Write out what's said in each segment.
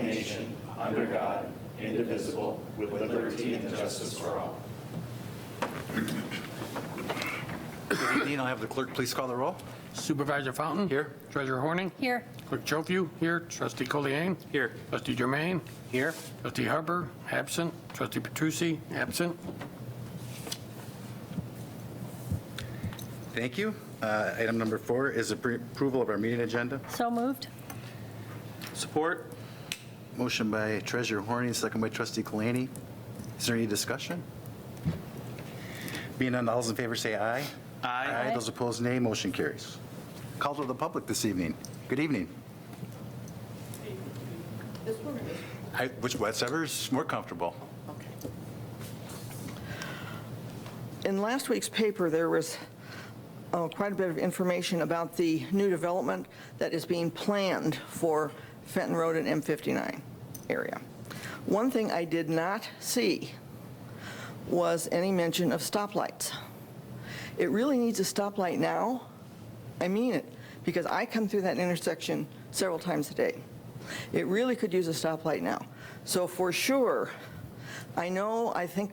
nation, under God, indivisible, with liberty and justice for all. Good evening. I'll have the clerk please call the roll. Supervisor Fountain? Here. Treasurer Horning? Here. Clerk Chofiu? Here. Trustee Colliane? Here. Trustee Germain? Here. Trustee Harper? Absent. Trustee Petrucci? Absent. Thank you. Item number 4 is approval of our meeting agenda. So moved. Support. Motion by Treasurer Horning, second by Trustee Kalani. Is there any discussion? Being none, all those in favor say aye. Aye. Those opposed, nay. Motion carries. Call to the public this evening. Good evening. This one or this one? Whatever's more comfortable. Okay. In last week's paper, there was quite a bit of information about the new development that is being planned for Fenton Road and M59 area. One thing I did not see was any mention of stoplights. It really needs a stoplight now. I mean it, because I come through that intersection several times a day. It really could use a stoplight now. So for sure, I think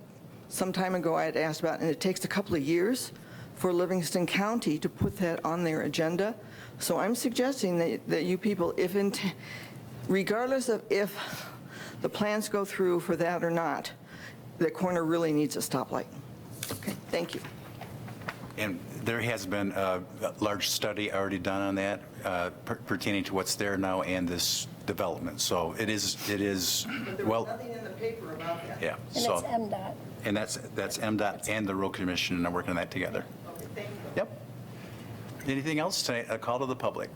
some time ago I had asked about, and it takes a couple of years for Livingston County to put that on their agenda. So I'm suggesting that you people, regardless of if the plans go through for that or not, the corner really needs a stoplight. Okay, thank you. And there has been a large study already done on that pertaining to what's there now and this development. So it is But there was nothing in the paper about that. yeah. And So it's MDOT. and that's MDOT and the Road Commission and are working on that together. Okay, thank you. Yep. Anything else tonight? A call to the public.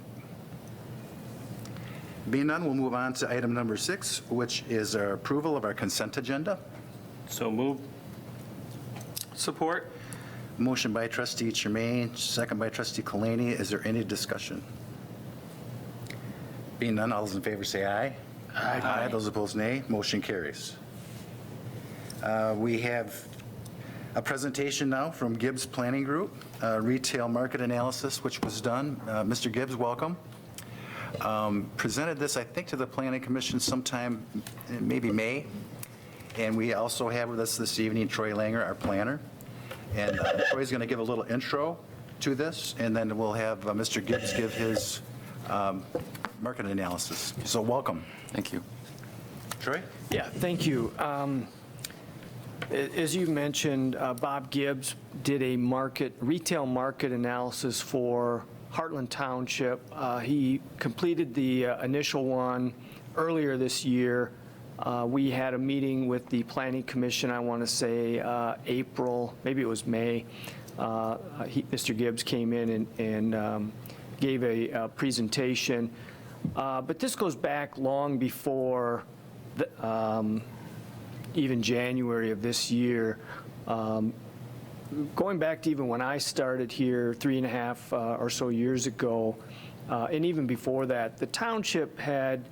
Being none, we'll move on to item number 6, which is our approval of our consent agenda. So moved. Support. Motion by Trustee Germain, second by Trustee Kalani. Is there any discussion? Being none, all those in favor say aye. Aye. Those opposed, nay. Motion carries. We have a presentation now from Gibbs Planning Group, retail market analysis, which was done. Mr. Gibbs, welcome. Presented this, I think, to the Planning Commission sometime in maybe May. And we also have with us this evening Troy Langer, our planner. And Troy's going to give a little intro to this, and then we'll have Mr. Gibbs give his market analysis. So welcome. Thank you. Troy? Yeah, thank you. As you mentioned, Bob Gibbs did a retail market analysis for Hartland Township. He completed the initial one earlier this year. We had a meeting with the Planning Commission, I want to say April, maybe it was May. Mr. Gibbs came in and gave a presentation. But this goes back long before even January of this year. Going back to even when I started here 3.5 or so years ago, and even before that, the township had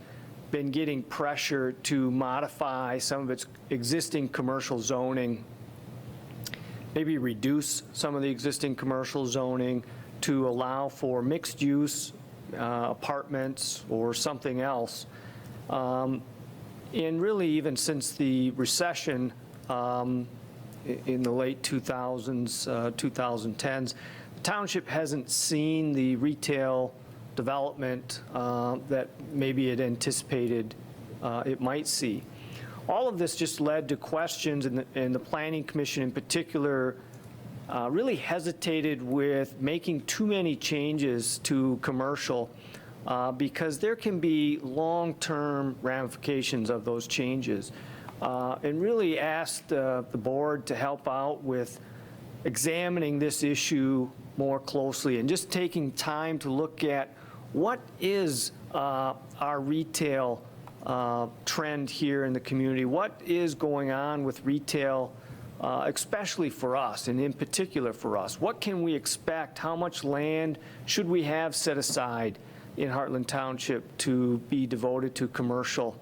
been getting pressure to modify some of its existing commercial zoning, maybe reduce some of the existing commercial zoning to allow for mixed use apartments or something else. And really even since the recession in the late 2000s, 2010s, the township hasn't seen the retail development that maybe it anticipated it might see. All of this just led to questions, and the Planning Commission in particular really hesitated with making too many changes to commercial because there can be long-term ramifications of those changes, and really asked the board to help out with examining this issue more closely and just taking time to look at what is our retail trend here in the community? What is going on with retail, especially for us, and in particular for us? What can we expect? How much land should we have set aside in Hartland Township to be devoted to commercial?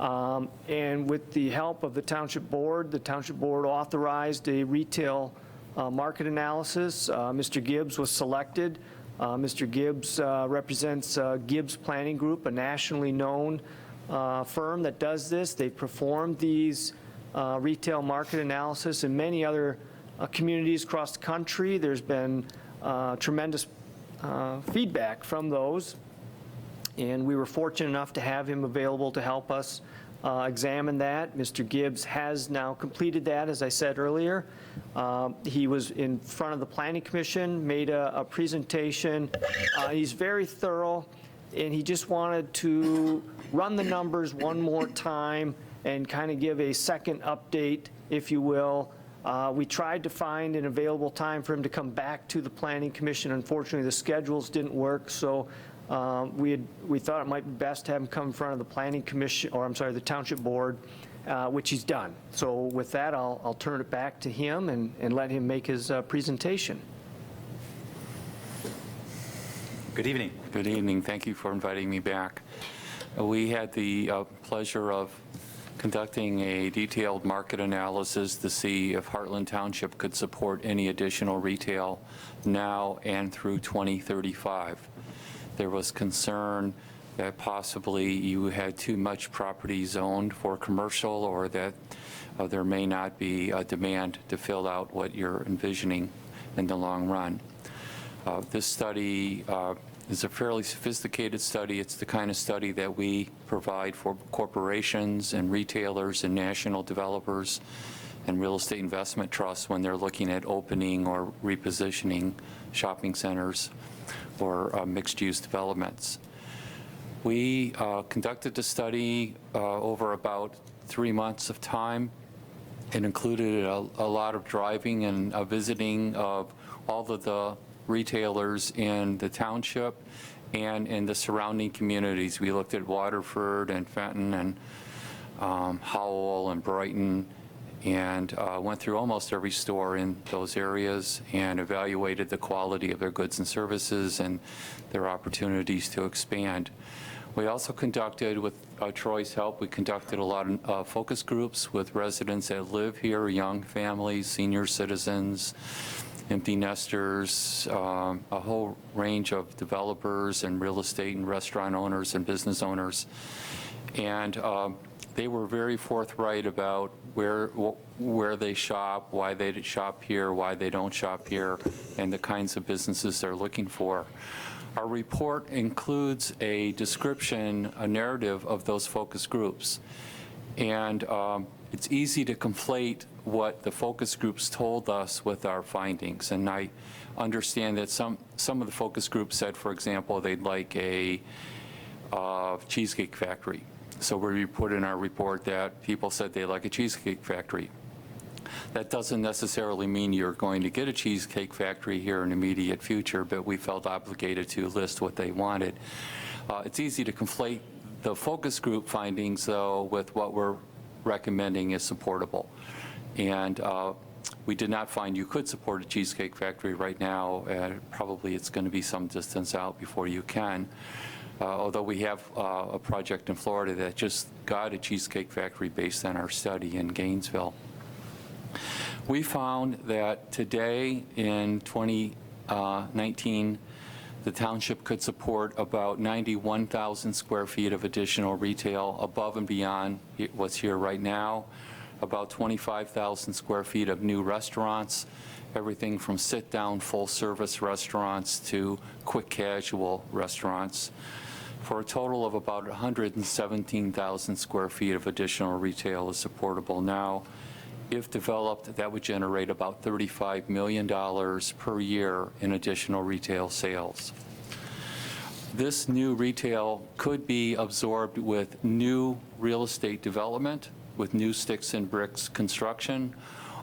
And with the help of the Township Board authorized a retail market analysis. Mr. Gibbs was selected. Mr. Gibbs represents Gibbs Planning Group, a nationally known firm that does this. They've performed these retail market analysis in many other communities across the country. There's been tremendous feedback from those, and we were fortunate enough to have him available to help us examine that. Mr. Gibbs has now completed that, as I said earlier. He was in front of the Planning Commission, made a presentation. He's very thorough, and he just wanted to run the numbers one more time and kind of give a second update, if you will. We tried to find an available time for him to come back to the Planning Commission. Unfortunately, the schedules didn't work, so we thought it might be best to have him come in front of the Planning Commission, or I'm sorry, the Township Board, which he's done. So with that, I'll turn it back to him and let him make his presentation. Good evening. Good evening. Thank you for inviting me back. We had the pleasure of conducting a detailed market analysis to see if Hartland Township could support any additional retail now and through 2035. There was concern that possibly you had too much property zoned for commercial, or that there may not be a demand to fill out what you're envisioning in the long run. This study is a fairly sophisticated study. It's the kind of study that we provide for corporations and retailers and national developers and real estate investment trusts when they're looking at opening or repositioning shopping centers or mixed-use developments. We conducted the study over about 3 months of time. It included a lot of driving and visiting of all of the retailers in the township and in the surrounding communities. We looked at Waterford and Fenton and Howell and Brighton, and went through almost every store in those areas and evaluated the quality of their goods and services and their opportunities to expand. We also conducted, with Troy's help, we conducted a lot of focus groups with residents that live here, young families, senior citizens, empty nesters, a whole range of developers and real estate and restaurant owners and business owners. And they were very forthright about where they shop, why they shop here, why they don't shop here, and the kinds of businesses they're looking for. Our report includes a description, a narrative of those focus groups. And it's easy to conflate what the focus groups told us with our findings. And I understand that some of the focus groups said, for example, they'd like a cheesecake factory. So we put in our report that people said they like a cheesecake factory. That doesn't necessarily mean you're going to get a cheesecake factory here in the immediate future, but we felt obligated to list what they wanted. It's easy to conflate the focus group findings, though, with what we're recommending is supportable. And we did not find you could support a cheesecake factory right now. Probably it's going to be some distance out before you can. Although we have a project in Florida that just got a cheesecake factory based on our study in Gainesville. We found that today in 2019, the township could support about 91,000 square feet of additional retail above and beyond what's here right now, about 25,000 square feet of new restaurants, everything from sit-down full-service restaurants to quick casual restaurants, for a total of about 117,000 square feet of additional retail is supportable now. If developed, that would generate about $35 million per year in additional retail sales. This new retail could be absorbed with new real estate development, with new sticks and bricks construction,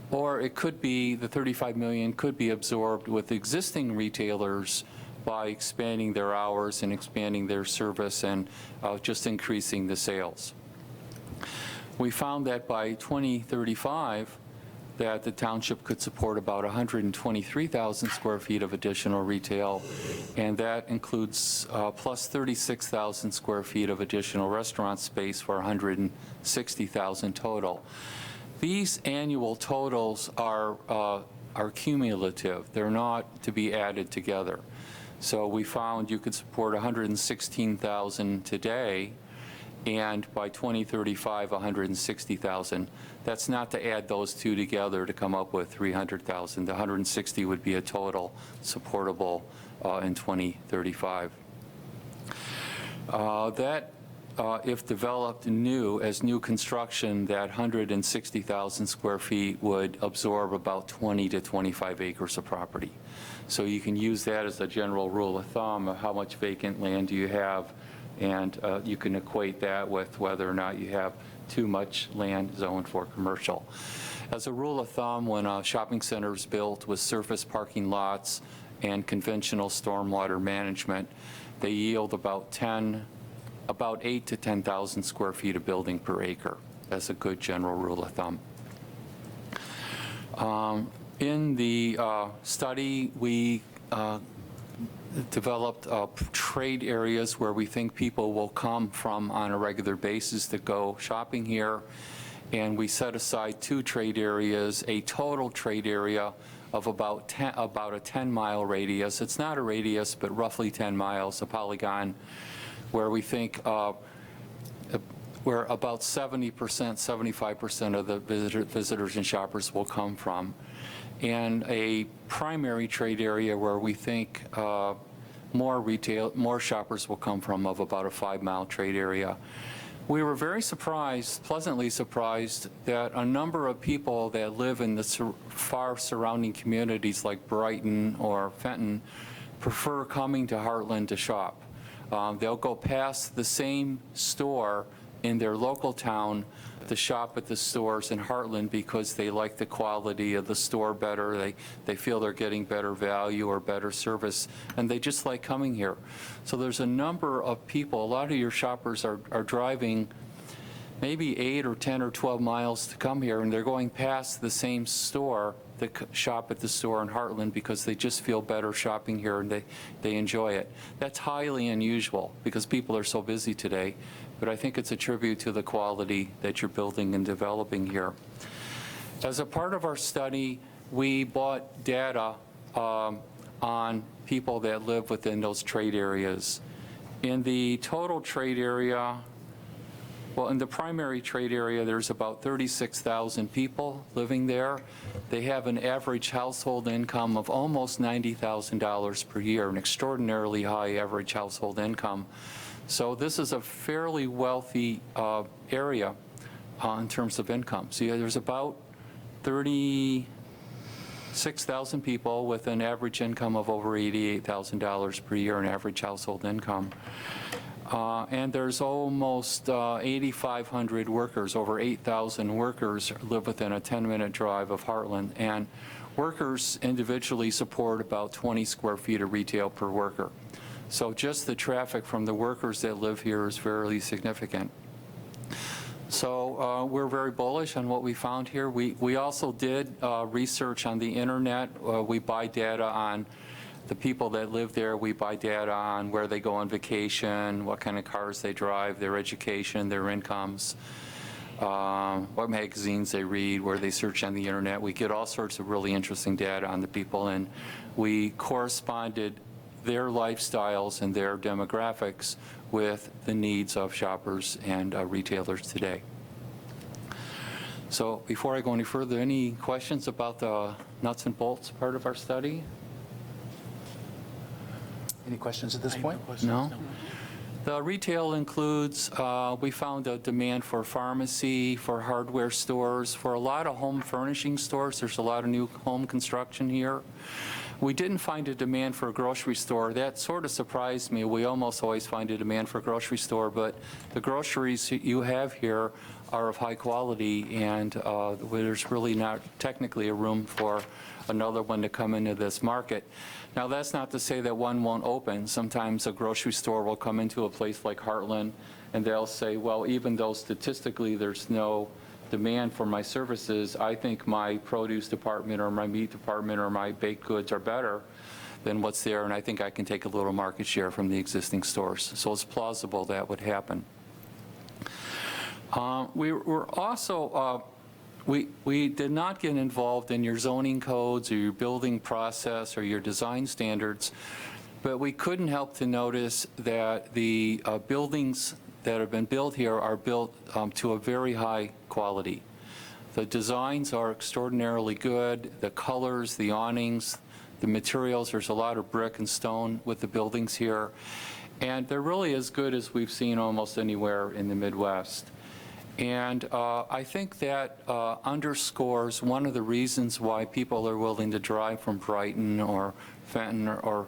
or it could be, the $35 million could be absorbed with existing retailers by expanding their hours and expanding their service and just increasing the sales. We found that by 2035, that the township could support about 123,000 square feet of additional retail, and that includes plus 36,000 square feet of additional restaurant space for 160,000 total. These annual totals are cumulative. They're not to be added together. So we found you could support 116,000 today, and by 2035, 160,000. That's not to add those two together to come up with 300,000. The 160 would be a total supportable in 2035. If developed new, as new construction, that 160,000 square feet would absorb about 20 to 25 acres of property. So you can use that as a general rule of thumb of how much vacant land do you have, and you can equate that with whether or not you have too much land zoned for commercial. As a rule of thumb, when a shopping center is built with surface parking lots and conventional stormwater management, they yield about 8 to 10,000 square feet of building per acre. That's a good general rule of thumb. In the study, we developed trade areas where we think people will come from on a regular basis to go shopping here. And we set aside 2 trade areas, a total trade area of about a 10-mile radius. It's not a radius, but roughly 10 miles, a polygon, where we think where about 70%, 75% of the visitors and shoppers will come from. And a primary trade area where we think more shoppers will come from, of about a 5-mile trade area. We were very surprised, pleasantly surprised, that a number of people that live in the far surrounding communities like Brighton or Fenton prefer coming to Hartland to shop. They'll go past the same store in their local town to shop at the stores in Hartland because they like the quality of the store better. They feel they're getting better value or better service, and they just like coming here. So there's a number of people, a lot of your shoppers are driving maybe 8 or 10 or 12 miles to come here, and they're going past the same store to shop at the store in Hartland because they just feel better shopping here and they enjoy it. That's highly unusual because people are so busy today, but I think it's a tribute to the quality that you're building and developing here. As a part of our study, we bought data on people that live within those trade areas. In the total trade area, well, in the primary trade area, there's about 36,000 people living there. They have an average household income of almost $90,000 per year, an extraordinarily high average household income. So this is a fairly wealthy area in terms of income. So yeah, there's about 36,000 people with an average income of over $88,000 per year in average household income. And there's almost 8,500 workers, over 8,000 workers live within a 10-minute drive of Hartland. And workers individually support about 20 square feet of retail per worker. So just the traffic from the workers that live here is fairly significant. So we're very bullish on what we found here. We also did research on the internet. We buy data on the people that live there. We buy data on where they go on vacation, what kind of cars they drive, their education, their incomes, what magazines they read, where they search on the internet. We get all sorts of really interesting data on the people, and we corresponded their lifestyles and their demographics with the needs of shoppers and retailers today. So before I go any further, any questions about the nuts and bolts part of our study? Any questions at this point? No? The retail includes, we found a demand for pharmacy, for hardware stores, for a lot of home furnishing stores. There's a lot of new home construction here. We didn't find a demand for a grocery store. That sort of surprised me. We almost always find a demand for a grocery store, but the groceries you have here are of high quality, and there's really not technically a room for another one to come into this market. Now, that's not to say that one won't open. Sometimes a grocery store will come into a place like Hartland, and they'll say, well, even though statistically there's no demand for my services, I think my produce department or my meat department or my baked goods are better than what's there, and I think I can take a little market share from the existing stores. So it's plausible that would happen. We were also, we did not get involved in your zoning codes or your building process or your design standards, but we couldn't help to notice that the buildings that have been built here are built to a very high quality. The designs are extraordinarily good, the colors, the awnings, the materials, there's a lot of brick and stone with the buildings here, and they're really as good as we've seen almost anywhere in the Midwest. And I think that underscores one of the reasons why people are willing to drive from Brighton or Fenton or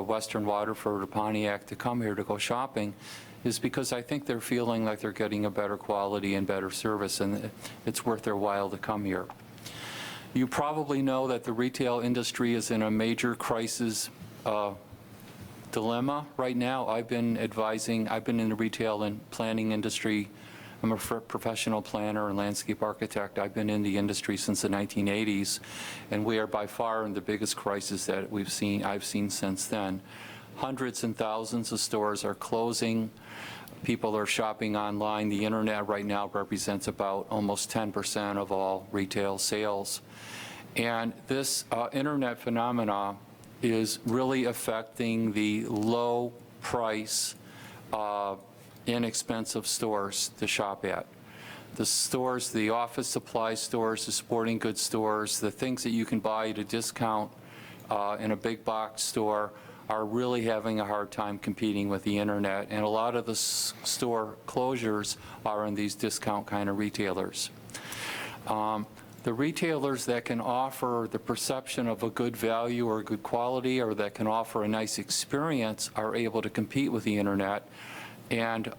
Western Waterford or Pontiac to come here to go shopping, is because I think they're feeling like they're getting a better quality and better service, and it's worth their while to come here. You probably know that the retail industry is in a major crisis dilemma right now. I've been in the retail and planning industry. I'm a professional planner and landscape architect. I've been in the industry since the 1980s, and we are by far in the biggest crisis that I've seen since then. Hundreds and thousands of stores are closing. People are shopping online. The internet right now represents about almost 10% of all retail sales. And this internet phenomena is really affecting the low price, inexpensive stores to shop at. The stores, the office supply stores, the sporting goods stores, the things that you can buy at a discount in a big box store are really having a hard time competing with the internet. And a lot of the store closures are in these discount kind of retailers. The retailers that can offer the perception of a good value or good quality, or that can offer a nice experience, are able to compete with the internet. And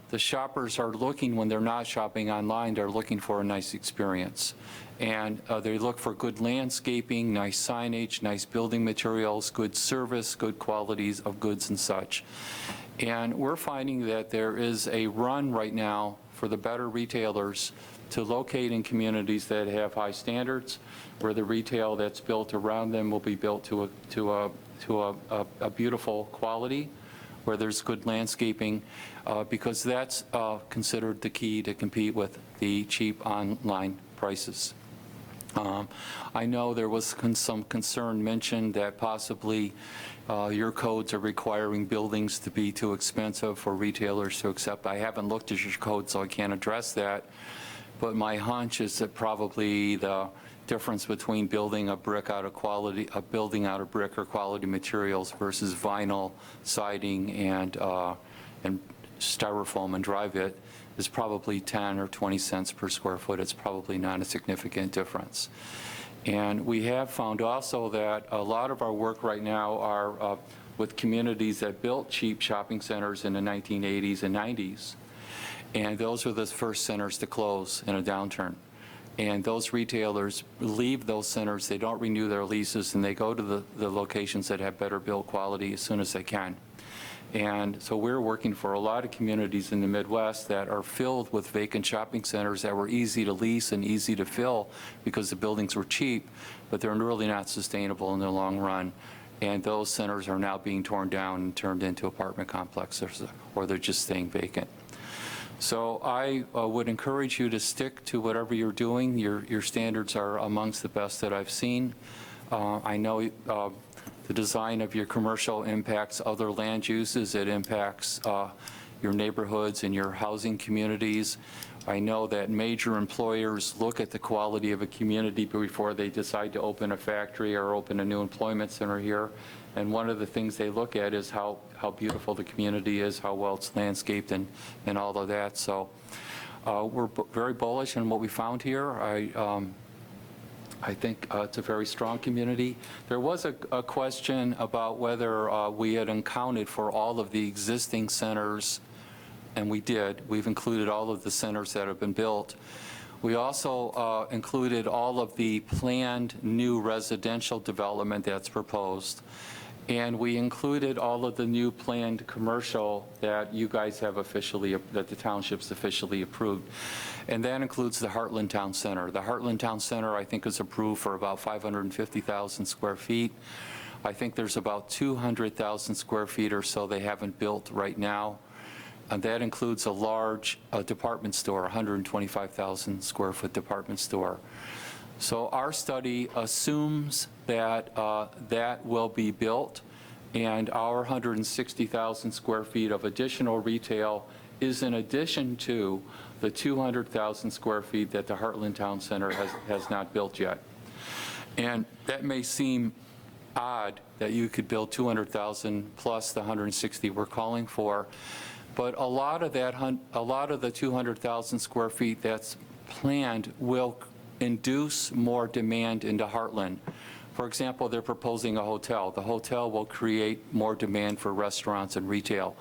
the shoppers are looking, when they're not shopping online, they're looking for a nice experience. And they look for good landscaping, nice signage, nice building materials, good service, good qualities of goods and such. And we're finding that there is a run right now for the better retailers to locate in communities that have high standards, where the retail that's built around them will be built to a beautiful quality, where there's good landscaping, because that's considered the key to compete with the cheap online prices. I know there was some concern mentioned that possibly your codes are requiring buildings to be too expensive for retailers to accept. I haven't looked at your code, so I can't address that. But my hunch is that probably the difference between building a brick out of quality, a building out of brick or quality materials versus vinyl siding and styrofoam and dry-vit is probably 10 or 20 cents per square foot. It's probably not a significant difference. And we have found also that a lot of our work right now are with communities that built cheap shopping centers in the 1980s and 90s. And those were the first centers to close in a downturn. And those retailers leave those centers, they don't renew their leases, and they go to the locations that have better build quality as soon as they can. And so we're working for a lot of communities in the Midwest that are filled with vacant shopping centers that were easy to lease and easy to fill because the buildings were cheap, but they're really not sustainable in the long run. And those centers are now being torn down and turned into apartment complexes, or they're just staying vacant. So I would encourage you to stick to whatever you're doing. Your standards are amongst the best that I've seen. I know the design of your commercial impacts other land uses. It impacts your neighborhoods and your housing communities. I know that major employers look at the quality of a community before they decide to open a factory or open a new employment center here. And one of the things they look at is how beautiful the community is, how well it's landscaped, and all of that. So we're very bullish on what we found here. I think it's a very strong community. There was a question about whether we had accounted for all of the existing centers, and we did. We've included all of the centers that have been built. We also included all of the planned new residential development that's proposed. And we included all of the new planned commercial that you guys have officially, that the township's officially approved. And that includes the Hartland Town Center. The Hartland Town Center, I think, is approved for about 550,000 square feet. I think there's about 200,000 square feet or so they haven't built right now. And that includes a large department store, 125,000 square foot department store. So our study assumes that that will be built, And our 160,000 square feet of additional retail is in addition to the 200,000 square feet that the Hartland Town Center has not built yet. And that may seem odd that you could build 200,000 plus the 160 we're calling for, but a lot of the 200,000 square feet that's planned will induce more demand into Hartland. For example, they're proposing a hotel. The hotel will create more demand for restaurants and retail.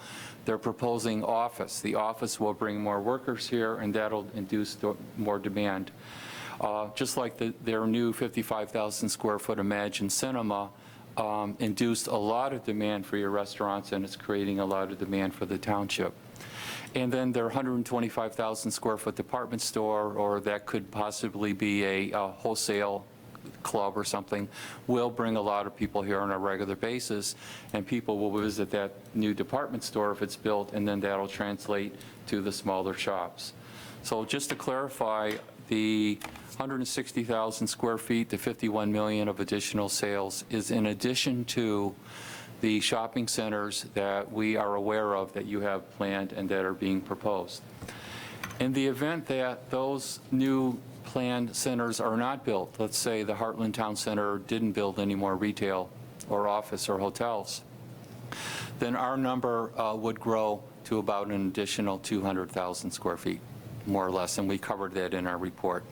They're proposing office. The office will bring more workers here, and that'll induce more demand. Just like their new 55,000 square foot Imagine Cinema induced a lot of demand for your restaurants, and it's creating a lot of demand for the township. And then their 125,000 square foot department store, or that could possibly be a wholesale club or something, will bring a lot of people here on a regular basis, and people will visit that new department store if it's built, and then that'll translate to the smaller shops. So just to clarify, the 160,000 square feet to 51 million of additional sales is in addition to the shopping centers that we are aware of that you have planned and that are being proposed. In the event that those new planned centers are not built, let's say the Hartland Town Center didn't build any more retail or office or hotels, then our number would grow to about an additional 200,000 square feet, more or less, and we covered that in our report.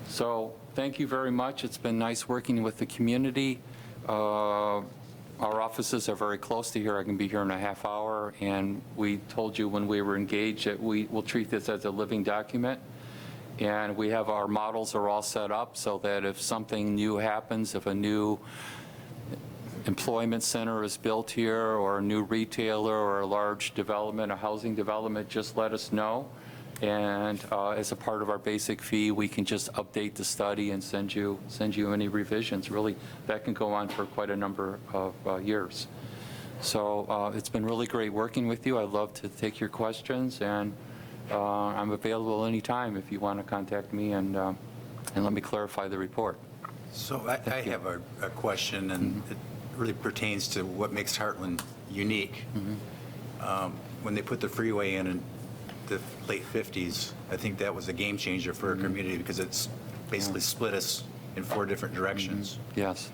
So thank you very much. It's been nice working with the community. Our offices are very close to here. I can be here in a half hour, and we told you when we were engaged that we will treat this as a living document. And we have our models are all set up so that if something new happens, if a new employment center is built here or a new retailer or a large development, a housing development, just let us know. And as a part of our basic fee, we can just update the study and send you any revisions. Really, that can go on for quite a number of years. So it's been really great working with you. I'd love to take your questions, and I'm available anytime if you want to contact me and let me clarify the report. So I have a question, and it really pertains to what makes Hartland unique. When they put the freeway in the late 50s, I think that was a game changer for our community because it's basically split us in 4 different directions. Yes.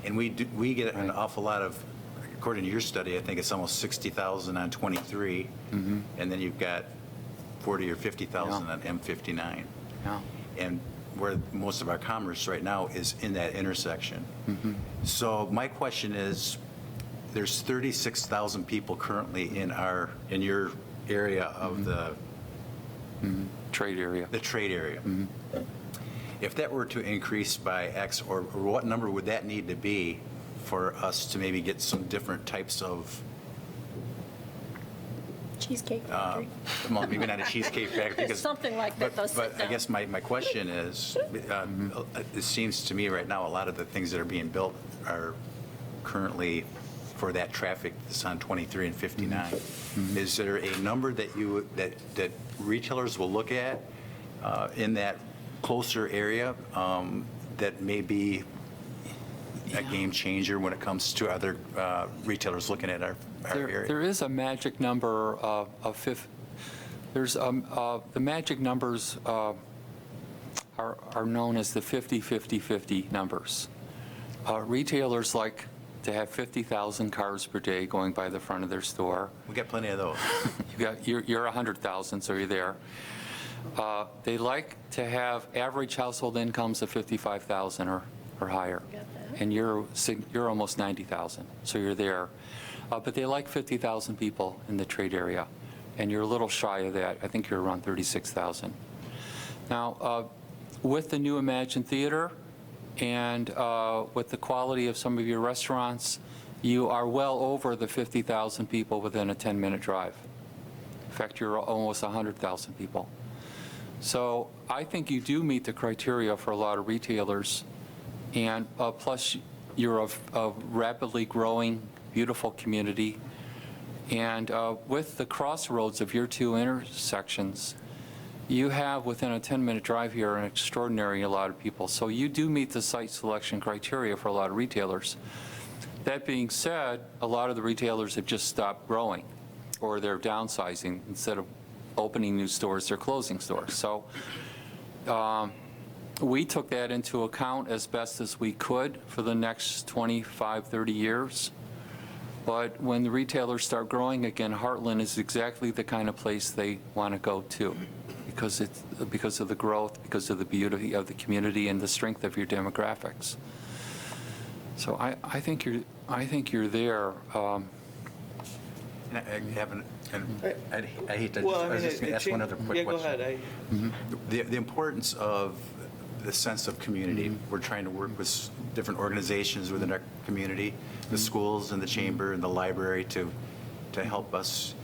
And we get an awful lot of, according to your study, I think it's almost 60,000 on 23, and then you've got 40 or 50,000 on M59. Yeah. And where most of our commerce right now is in that intersection. So my question is, there's 36,000 people currently in your area of the Trade area. the trade area. If that were to increase by X, or what number would that need to be for us to maybe get some different types of, Cheesecake Factory. well, maybe not a cheesecake factory, because Something like that, they'll sit but I down. guess my question is, it seems to me right now, a lot of the things that are being built are currently for that traffic that's on 23 and 59. Is there a number that that retailers will look at in that closer area that may be a game changer when it comes to other retailers looking at our area? There is a magic number of there's the magic numbers are known as the 50-50-50 numbers. Retailers like to have 50,000 cars per day going by the front of their store. We got plenty of those. You're 100,000, so you're there. They like to have average household incomes of 55,000 or higher. And you're almost 90,000, so you're there. But they like 50,000 people in the trade area, and you're a little shy of that. I think you're around 36,000. Now, with the new Imagine Theater and with the quality of some of your restaurants, you are well over the 50,000 people within a 10-minute drive. In fact, you're almost 100,000 people. So I think you do meet the criteria for a lot of retailers. And plus, you're a rapidly growing, beautiful community. And with the crossroads of your 2 intersections, you have within a 10-minute drive here an extraordinary lot of people. So you do meet the site selection criteria for a lot of retailers. That being said, a lot of the retailers have just stopped growing, or they're downsizing. Instead of opening new stores, they're closing stores. So we took that into account as best as we could for the next 25, 30 years. But when the retailers start growing again, Hartland is exactly the kind of place they want to go to, because of the growth, because of the beauty of the community and the strength of your demographics. So I think you're there. And I haven't, and I hate to, Well, I was just going to ask one other quick question. Yeah, go ahead. The importance of the sense of community. We're trying to work with different organizations within our community, the schools and the chamber and the library to help us.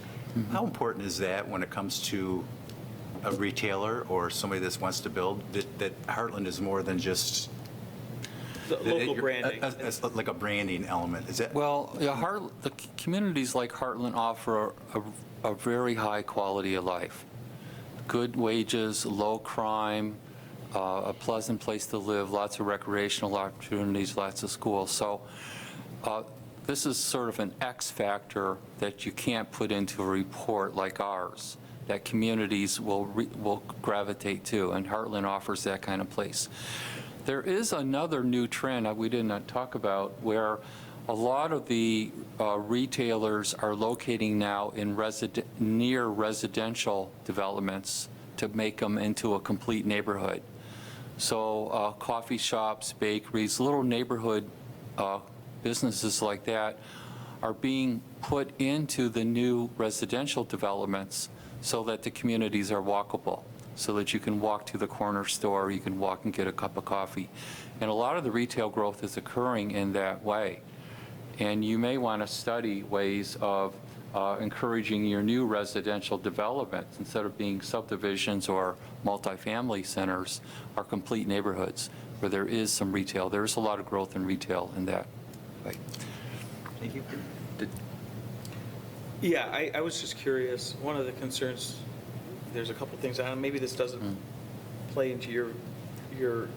How important is that when it comes to a retailer or somebody that wants to build, that Hartland is more than just The local branding. like a branding element? Is that? Well, yeah, the communities like Hartland offer a very high quality of life. Good wages, low crime, a pleasant place to live, lots of recreational opportunities, lots of schools. So this is sort of an X factor that you can't put into a report like ours, that communities will gravitate to, and Hartland offers that kind of place. There is another new trend that we did not talk about, where a lot of the retailers are locating now in near residential developments to make them into a complete neighborhood. So coffee shops, bakeries, little neighborhood businesses like that are being put into the new residential developments so that the communities are walkable, so that you can walk to the corner store, you can walk and get a cup of coffee. And a lot of the retail growth is occurring in that way. And you may want to study ways of encouraging your new residential developments, instead of being subdivisions or multifamily centers, are complete neighborhoods where there is some retail. There is a lot of growth in retail in that way. Thank you. Yeah, I was just curious. One of the concerns, there's a couple things, and maybe this doesn't play into your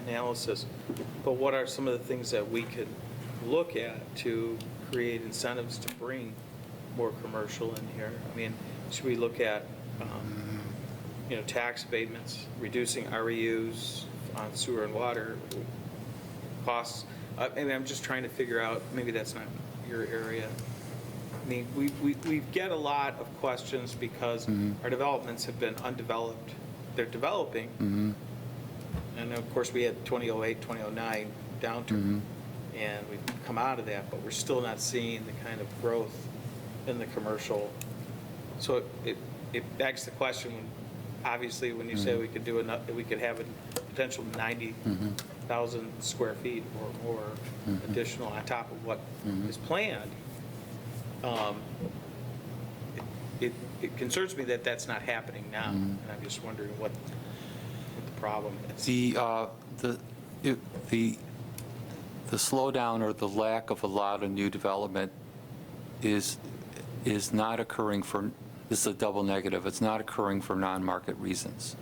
analysis, but what are some of the things that we could look at to create incentives to bring more commercial in here? I mean, should we look at, tax abatements, reducing REUs on sewer and water costs? I mean, I'm just trying to figure out, maybe that's not your area. I mean, we get a lot of questions because our developments have been undeveloped. They're developing. And of course, we had 2008, 2009 downturn. And we've come out of that, but we're still not seeing the kind of growth in the commercial. So it begs the question, obviously, when you say we could do enough, we could have a potential 90,000 square feet or more additional on top of what is planned. It concerns me that that's not happening now, and I'm just wondering what the problem is. The slowdown or the lack of a lot of new development is not occurring for, this is a double negative, it's not occurring for non-market reasons.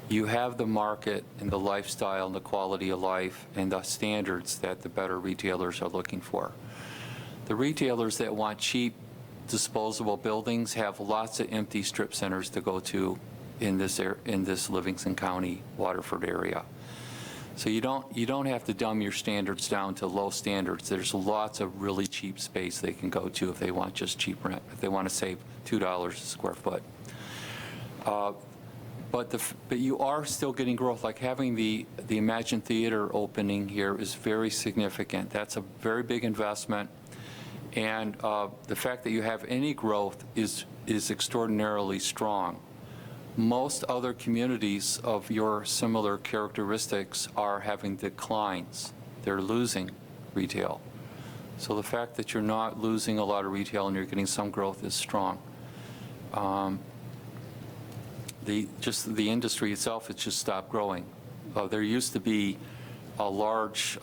You have the market and the lifestyle and the quality of life and the standards that the better retailers are looking for. The retailers that want cheap, disposable buildings have lots of empty strip centers to go to in this Livingston County, Waterford area. So you don't have to dumb your standards down to low standards. There's lots of really cheap space they can go to if they want just cheap rent, if they want to save $2 a square foot. But you are still getting growth. Like having the Imagine Theater opening here is very significant. That's a very big investment. And the fact that you have any growth is extraordinarily strong. Most other communities of your similar characteristics are having declines. They're losing retail. So the fact that you're not losing a lot of retail and you're getting some growth is strong. The industry itself has just stopped growing. There used to be a large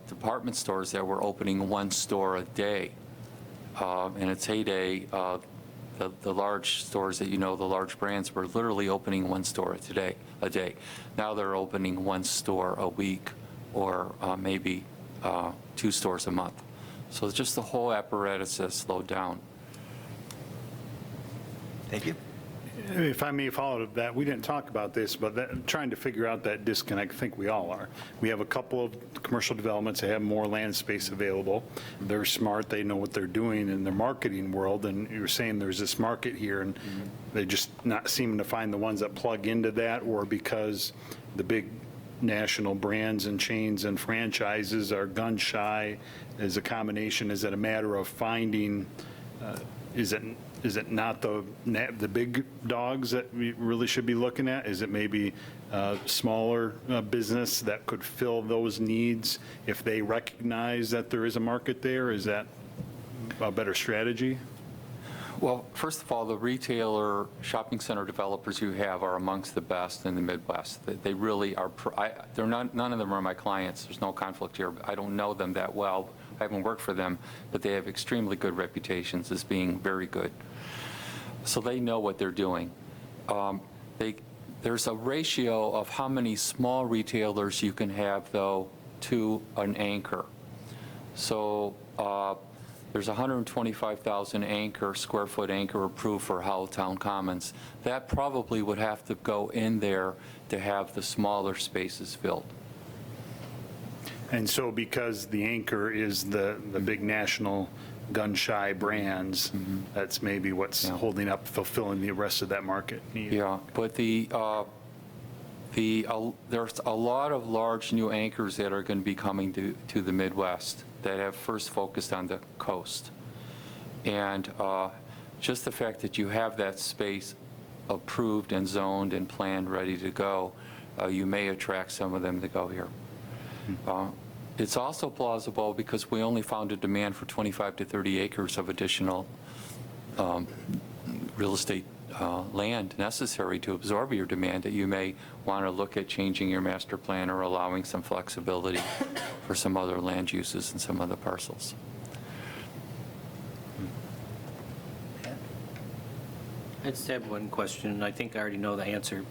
department stores that were opening one store a day. In its heyday, the large stores that the large brands were literally opening one store a day. Now they're opening one store a week, or maybe 2 stores a month. So just the whole apparatus has slowed down. Thank you. If I may follow that, we didn't talk about this, but trying to figure out that disconnect, I think we all are. We have a couple of commercial developments that have more land space available. They're smart, they know what they're doing in their marketing world, and you're saying there's this market here, and they just not seeming to find the ones that plug into that, or because the big national brands and chains and franchises are gun shy as a combination. Is it a matter of finding, is it not the big dogs that we really should be looking at? Is it maybe a smaller business that could fill those needs if they recognize that there is a market there? Is that a better strategy? Well, first of all, the retailer shopping center developers you have are amongst the best in the Midwest. They really are. They're not, none of them are my clients. There's no conflict here. I don't know them that well. I haven't worked for them, but they have extremely good reputations as being very good. So they know what they're doing. There's a ratio of how many small retailers you can have, though, to an anchor. So there's 125,000 square foot anchor approved for Howelltown Commons. That probably would have to go in there to have the smaller spaces filled. And so because the anchor is the big national gun-shy brands, that's maybe what's holding up fulfilling the rest of that market need. Yeah, but there's a lot of large new anchors that are going to be coming to the Midwest that have first focused on the coast. And just the fact that you have that space approved and zoned and planned, ready to go, you may attract some of them to go here. It's also plausible because we only found a demand for 25 to 30 acres of additional real estate land necessary to absorb your demand, that you may want to look at changing your master plan or allowing some flexibility for some other land uses and some other parcels. I just have one question, and I think I already know the answer.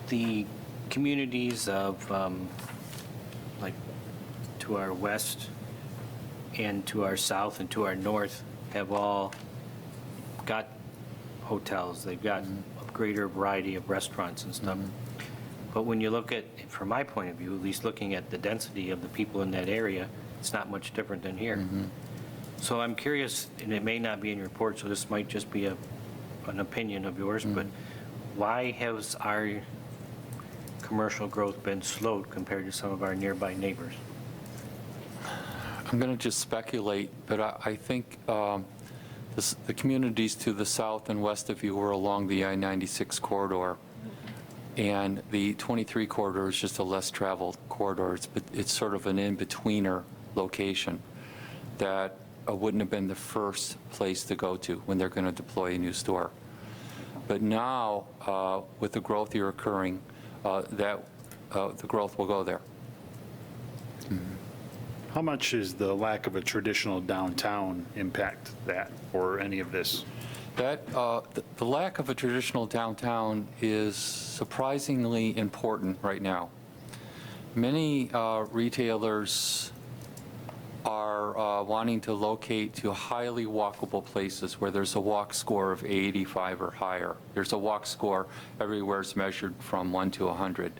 The communities of, like, to our west and to our south and to our north have all got hotels. They've got a greater variety of restaurants and stuff. But when you look at, from my point of view, at least looking at the density of the people in that area, it's not much different than here. So I'm curious, and it may not be in your report, so this might just be an opinion of yours, but why has our commercial growth been slowed compared to some of our nearby neighbors? I'm going to just speculate, but I think the communities to the south and west of you are along the I-96 corridor, and the 23 corridor is just a less traveled corridor. It's sort of an in-betweener location that wouldn't have been the first place to go to when they're going to deploy a new store. But now, with the growth here occurring, the growth will go there. How much is the lack of a traditional downtown impact that, or any of this? That the lack of a traditional downtown is surprisingly important right now. Many retailers are wanting to locate to highly walkable places where there's a walk score of 85 or higher. There's a walk score everywhere is measured from 1 to 100.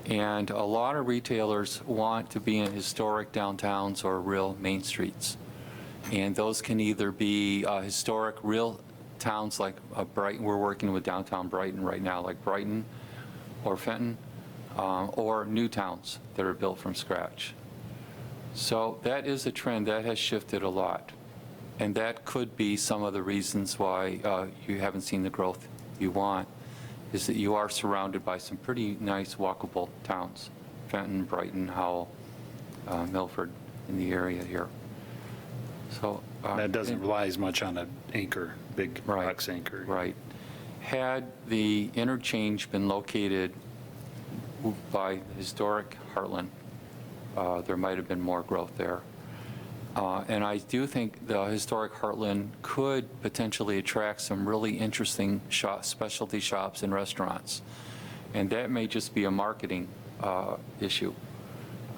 And a lot of retailers want to be in historic downtowns or real main streets. And those can either be historic real towns like Brighton. We're working with downtown Brighton right now, like Brighton or Fenton, or new towns that are built from scratch. So that is a trend that has shifted a lot. And that could be some of the reasons why you haven't seen the growth you want, is that you are surrounded by some pretty nice walkable towns, Fenton, Brighton, Howell, Milford in the area here. So That doesn't rely as much on an anchor, big box anchor. Right. Had the interchange been located by historic Hartland, there might have been more growth there. And I do think the historic Hartland could potentially attract some really interesting specialty shops and restaurants. And that may just be a marketing issue.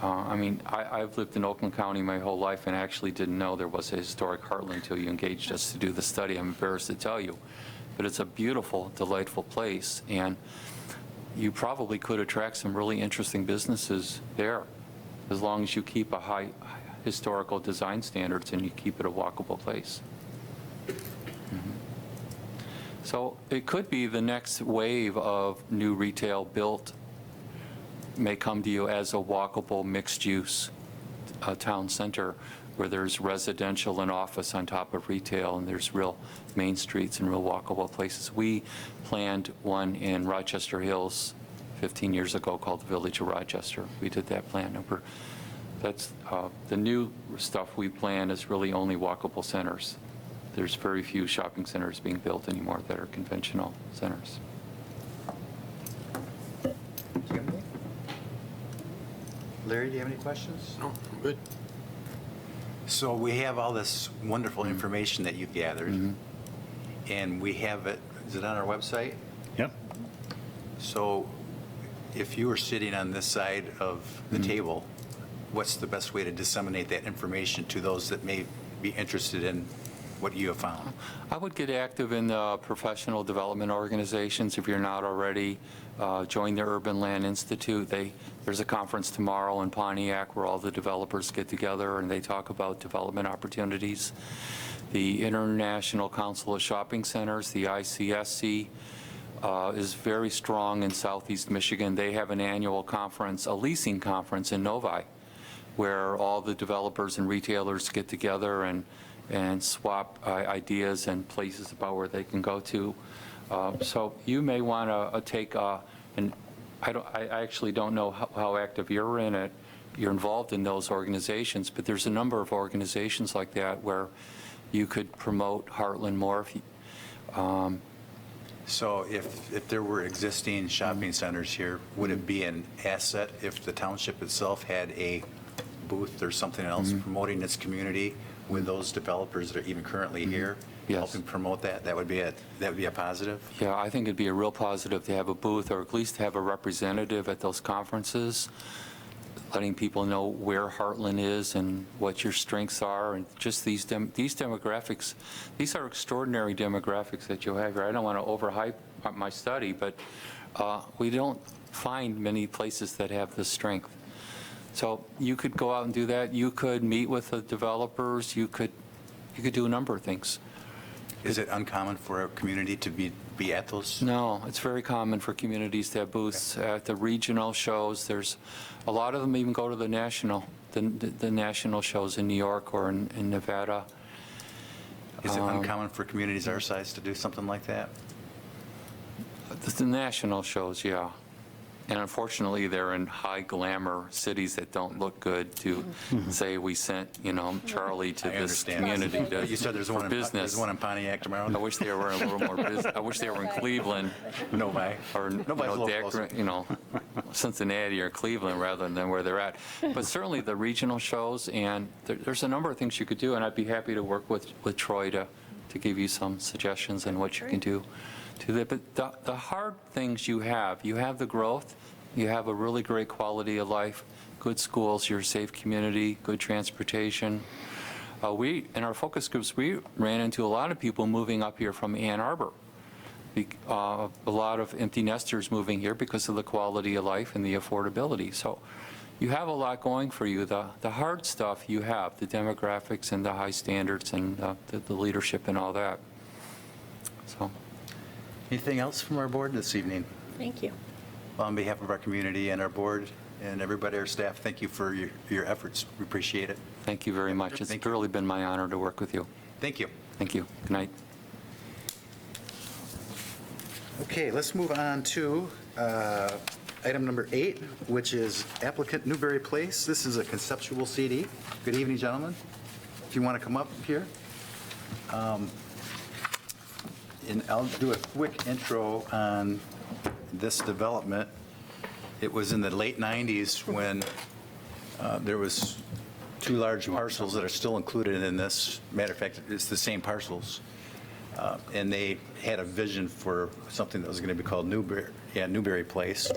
I mean, I've lived in Oakland County my whole life and actually didn't know there was a historic Hartland until you engaged us to do the study. I'm embarrassed to tell you. But it's a beautiful, delightful place, and you probably could attract some really interesting businesses there, as long as you keep a high historical design standards and you keep it a walkable place. So it could be the next wave of new retail built may come to you as a walkable mixed-use town center where there's residential and office on top of retail, and there's real main streets and real walkable places. We planned one in Rochester Hills 15 years ago called the Village of Rochester. We did that plan. That's the new stuff we plan is really only walkable centers. There's very few shopping centers being built anymore that are conventional centers. Larry, do you have any questions? No, I'm good. So we have all this wonderful information that you've gathered, and we have it, is it on our website? Yep. So if you were sitting on this side of the table, what's the best way to disseminate that information to those that may be interested in what you have found? I would get active in the professional development organizations if you're not already. Join the Urban Land Institute. There's a conference tomorrow in Pontiac where all the developers get together and they talk about development opportunities. The International Council of Shopping Centers, the ICSC, is very strong in Southeast Michigan. They have an annual conference, a leasing conference in Novi, where all the developers and retailers get together and swap ideas and places about where they can go to. So you may want to take, and I actually don't know how active you're in it, you're involved in those organizations, but there's a number of organizations like that where you could promote Hartland more. So if there were existing shopping centers here, would it be an asset if the township itself had a booth or something else promoting its community with those developers that are even currently here? Yes. Helping promote that? That would be a positive? Yeah, I think it'd be a real positive to have a booth or at least have a representative at those conferences, letting people know where Hartland is and what your strengths are, and just these demographics. These are extraordinary demographics that you have here. I don't want to overhype my study, but we don't find many places that have this strength. So you could go out and do that. You could meet with the developers. You could do a number of things. Is it uncommon for a community to be at those? No, it's very common for communities to have booths at the regional shows. There's a lot of them even go to the national shows in New York or in Nevada. Is it uncommon for communities our size to do something like that? The national shows, yeah. And unfortunately, they're in high glamour cities that don't look good to say we sent, Charlie to I this understand. community You said there's one business. there's one in Pontiac tomorrow? I wish they were a little more business. I wish they were in Cleveland Novi. or Nobody's a little closer. Cincinnati or Cleveland rather than where they're at. But certainly the regional shows, and there's a number of things you could do, and I'd be happy to work with Troy to give you some suggestions on what you can do to that. But the hard things you have the growth, you have a really great quality of life, good schools, you're a safe community, good transportation. In our focus groups, we ran into a lot of people moving up here from Ann Arbor. A lot of empty nesters moving here because of the quality of life and the affordability. So you have a lot going for you. The hard stuff you have, the demographics and the high standards and the leadership and all that. So. Anything else from our board this evening? Thank you. On behalf of our community and our board and everybody, our staff, thank you for your efforts. We appreciate it. Thank you very much. It's Thank you. really been my honor to work with you. Thank you. Thank you. Good night. Okay, let's move on to item number 8, which is applicant Newberry Place. This is a conceptual CD. Good evening, gentlemen. If you want to come up here. And I'll do a quick intro on this development. It was in the late 90s when there was 2 large parcels that are still included in this. Matter of fact, it's the same parcels. And they had a vision for something that was going to be called Newberry Place.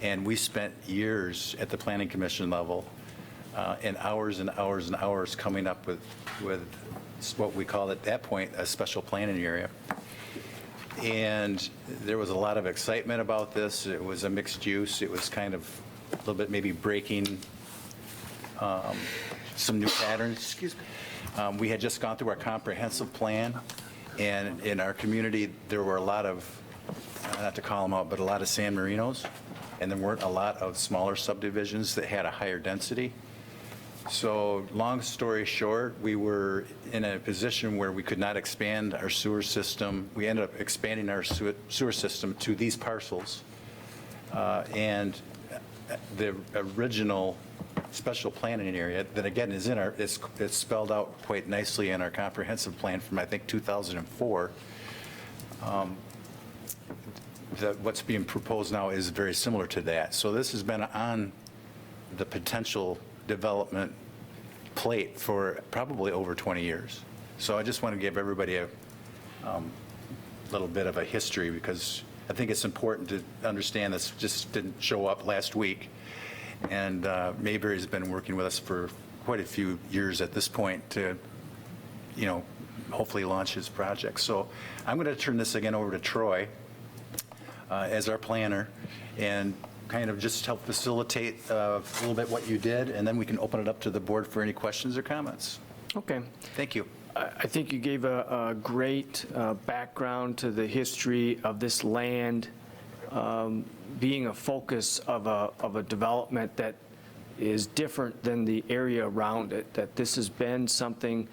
And we spent years at the Planning Commission level and hours and hours and hours coming up with what we called at that point a special planning area. And there was a lot of excitement about this. It was a mixed use. It was kind of a little bit maybe breaking some new patterns. Excuse me. We had just gone through our comprehensive plan, and in our community, there were a lot of, not to call them out, but a lot of San Marinos, and there weren't a lot of smaller subdivisions that had a higher density. So long story short, we were in a position where we could not expand our sewer system. We ended up expanding our sewer system to these parcels. And the original special planning area that again is in our, it's spelled out quite nicely in our comprehensive plan from I think 2004. What's being proposed now is very similar to that. So this has been on the potential development plate for probably over 20 years. So I just want to give everybody a little bit of a history because I think it's important to understand this just didn't show up last week. And Mayberry's been working with us for quite a few years at this point to, you know, hopefully launch his project. So I'm going to turn this again over to Troy as our planner and kind of just help facilitate a little bit what you did, and then we can open it up to the board for any questions or comments. Okay. Thank you. I think you gave a great background to the history of this land being a focus of a development that is different than the area around it, that this has been something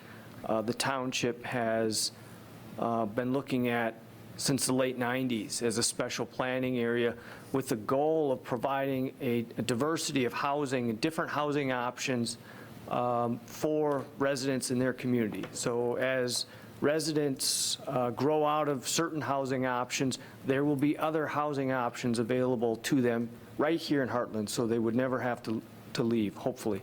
the township has been looking at since the late 90s as a special planning area with the goal of providing a diversity of housing and different housing options for residents in their community. So as residents grow out of certain housing options, there will be other housing options available to them right here in Hartland, so they would never have to leave, hopefully.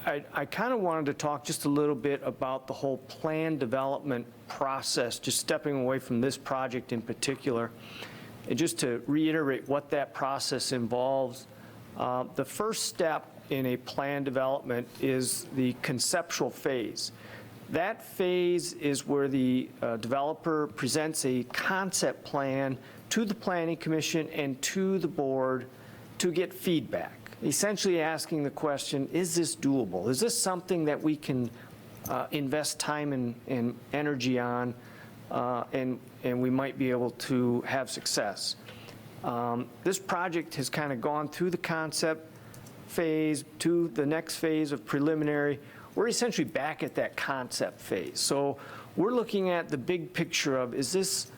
I kind of wanted to talk just a little bit about the whole plan development process, just stepping away from this project in particular, and just to reiterate what that process involves. The first step in a plan development is the conceptual phase. That phase is where the developer presents a concept plan to the Planning Commission and to the board to get feedback, essentially asking the question, is this doable? Is this something that we can invest time and energy on and we might be able to have success? This project has kind of gone through the concept phase to the next phase of preliminary. We're essentially back at that concept phase. So we're looking at the big picture of, does this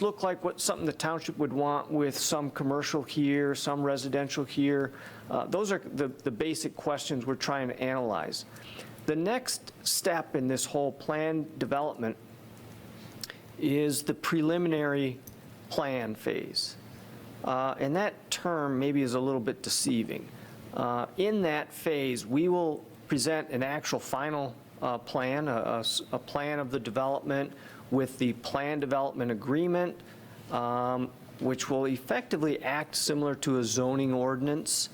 look like something the township would want with some commercial here, some residential here? Those are the basic questions we're trying to analyze. The next step in this whole plan development is the preliminary plan phase. And that term maybe is a little bit deceiving. In that phase, we will present an actual final plan, a plan of the development with the plan development agreement, which will effectively act similar to a zoning ordinance.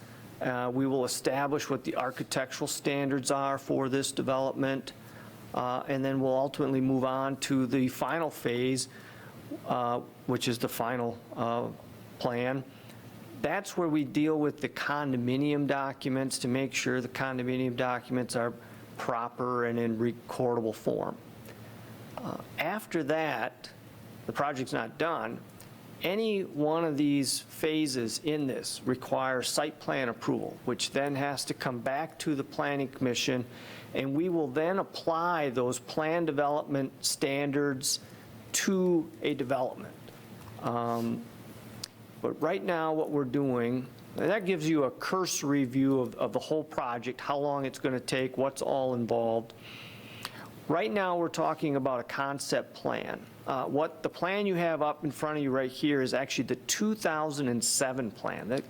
We will establish what the architectural standards are for this development, and then we'll ultimately move on to the final phase, which is the final plan. That's where we deal with the condominium documents to make sure the condominium documents are proper and in recordable form. After that, the project's not done. Any one of these phases in this requires site plan approval, which then has to come back to the Planning Commission, and we will then apply those plan development standards to a development. But right now, what we're doing, and that gives you a cursory view of the whole project, how long it's going to take, what's all involved. Right now, we're talking about a concept plan. What the plan you have up in front of you right here is actually the 2007 plan.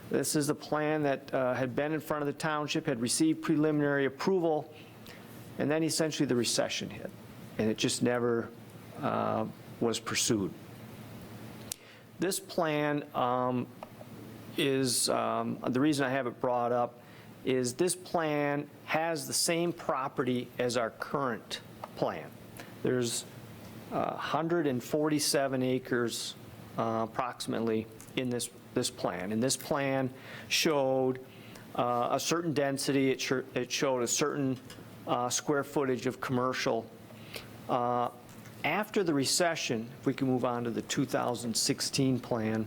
This is the plan that had been in front of the township, had received preliminary approval, and then essentially the recession hit, and it just never was pursued. This plan is, the reason I have it brought up is this plan has the same property as our current plan. There's 147 acres approximately in this plan. And this plan showed a certain density, it showed a certain square footage of commercial. After the recession, if we can move on to the 2016 plan,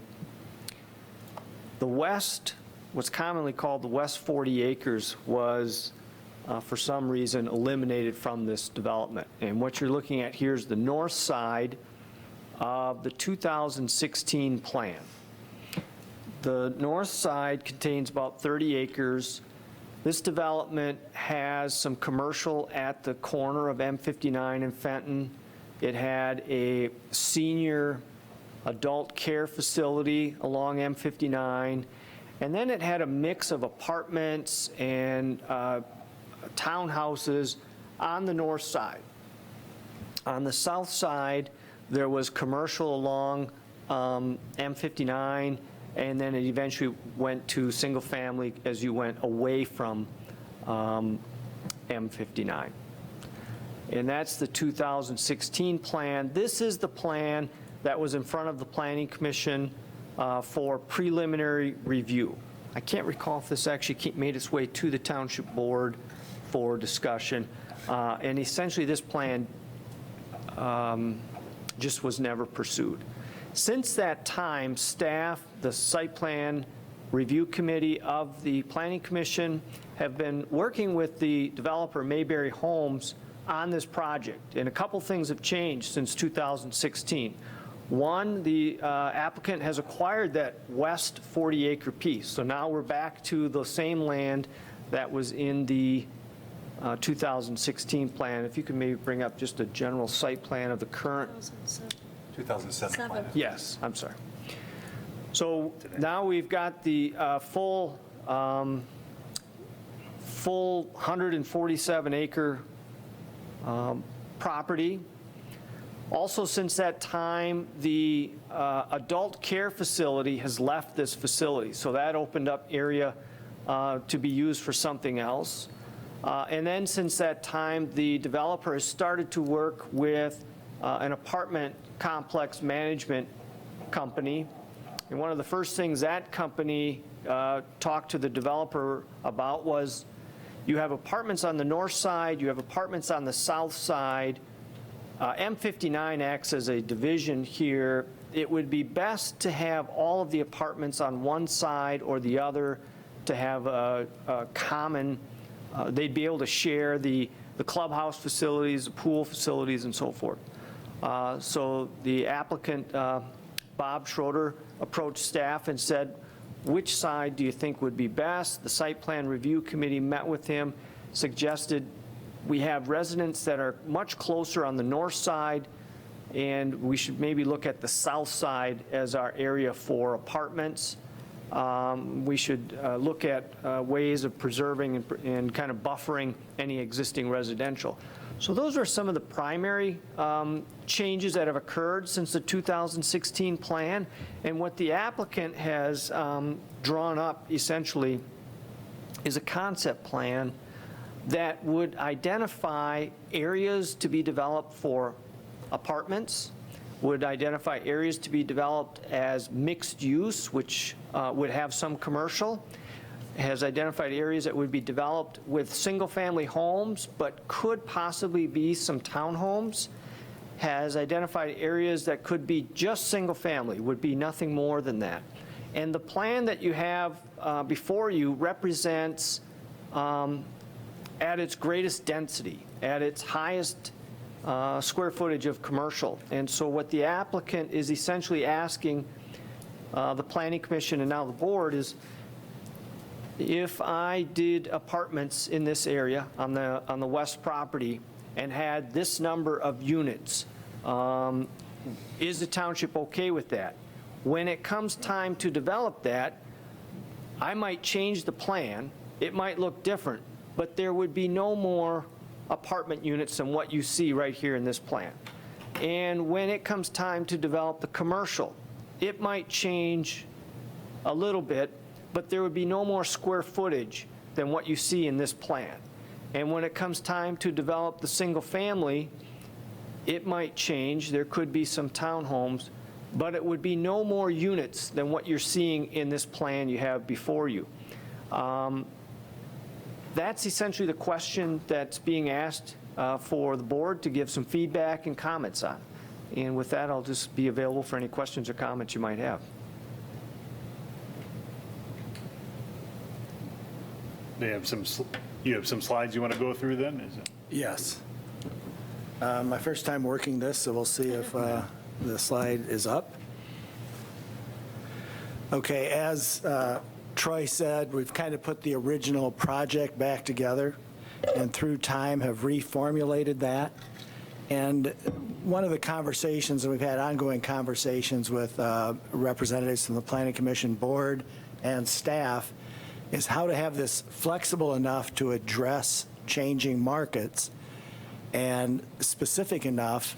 the west, what's commonly called the west 40 acres, was for some reason eliminated from this development. And what you're looking at here is the north side of the 2016 plan. The north side contains about 30 acres. This development has some commercial at the corner of M59 and Fenton. It had a senior adult care facility along M59, and then it had a mix of apartments and townhouses on the north side. On the south side, there was commercial along M59, and then it eventually went to single family as you went away from M59. And that's the 2016 plan. This is the plan that was in front of the Planning Commission for preliminary review. I can't recall if this actually made its way to the Township Board for discussion. And essentially, this plan just was never pursued. Since that time, staff, the Site Plan Review Committee of the Planning Commission have been working with the developer Mayberry Homes on this project. And a couple things have changed since 2016. One, the applicant has acquired that west 40-acre piece. So now we're back to the same land that was in the 2016 plan. If you could maybe bring up just a general site plan of the current. 2007 plan. Yes, I'm sorry. So now we've got the full 147-acre property. Also, since that time, the adult care facility has left this facility, so that opened up area to be used for something else. And then since that time, the developer has started to work with an apartment complex management company. And one of the first things that company talked to the developer about was, you have apartments on the north side, you have apartments on the south side. M59 acts as a division here. It would be best to have all of the apartments on one side or the other to have a common, they'd be able to share the clubhouse facilities, the pool facilities, and so forth. So the applicant, Bob Schroeder, approached staff and said, which side do you think would be best? The Site Plan Review Committee met with him, suggested we have residents that are much closer on the north side, and we should maybe look at the south side as our area for apartments. We should look at ways of preserving and kind of buffering any existing residential. So those are some of the primary changes that have occurred since the 2016 plan. And what the applicant has drawn up essentially is a concept plan that would identify areas to be developed for apartments, would identify areas to be developed as mixed use, which would have some commercial, has identified areas that would be developed with single-family homes, but could possibly be some townhomes, has identified areas that could be just single-family, would be nothing more than that. And the plan that you have before you represents at its greatest density, at its highest square footage of commercial. And so what the applicant is essentially asking the Planning Commission and now the board is, if I did apartments in this area on the west property and had this number of units, is the township okay with that? When it comes time to develop that, I might change the plan. It might look different, but there would be no more apartment units than what you see right here in this plan. And when it comes time to develop the commercial, it might change a little bit, but there would be no more square footage than what you see in this plan. And when it comes time to develop the single family, it might change. There could be some townhomes, but it would be no more units than what you're seeing in this plan you have before you. That's essentially the question that's being asked for the board to give some feedback and comments on. And with that, I'll just be available for any questions or comments you might have. They have you have some slides you want to go through then? Is it? Yes. My first time working this, so we'll see if the slide is up. Okay, as Troy said, we've kind of put the original project back together and through time have reformulated that. And one of the conversations, and we've had ongoing conversations with representatives from the Planning Commission board and staff, is how to have this flexible enough to address changing markets and specific enough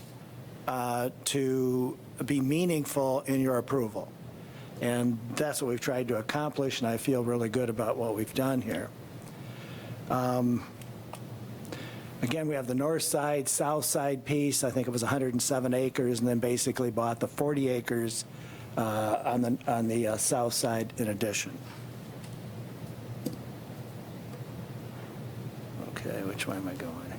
to be meaningful in your approval. And that's what we've tried to accomplish, and I feel really good about what we've done here. Again, we have the north side, south side piece. I think it was 107 acres, and then basically bought the 40 acres on the south side in addition. Okay, which way am I going here?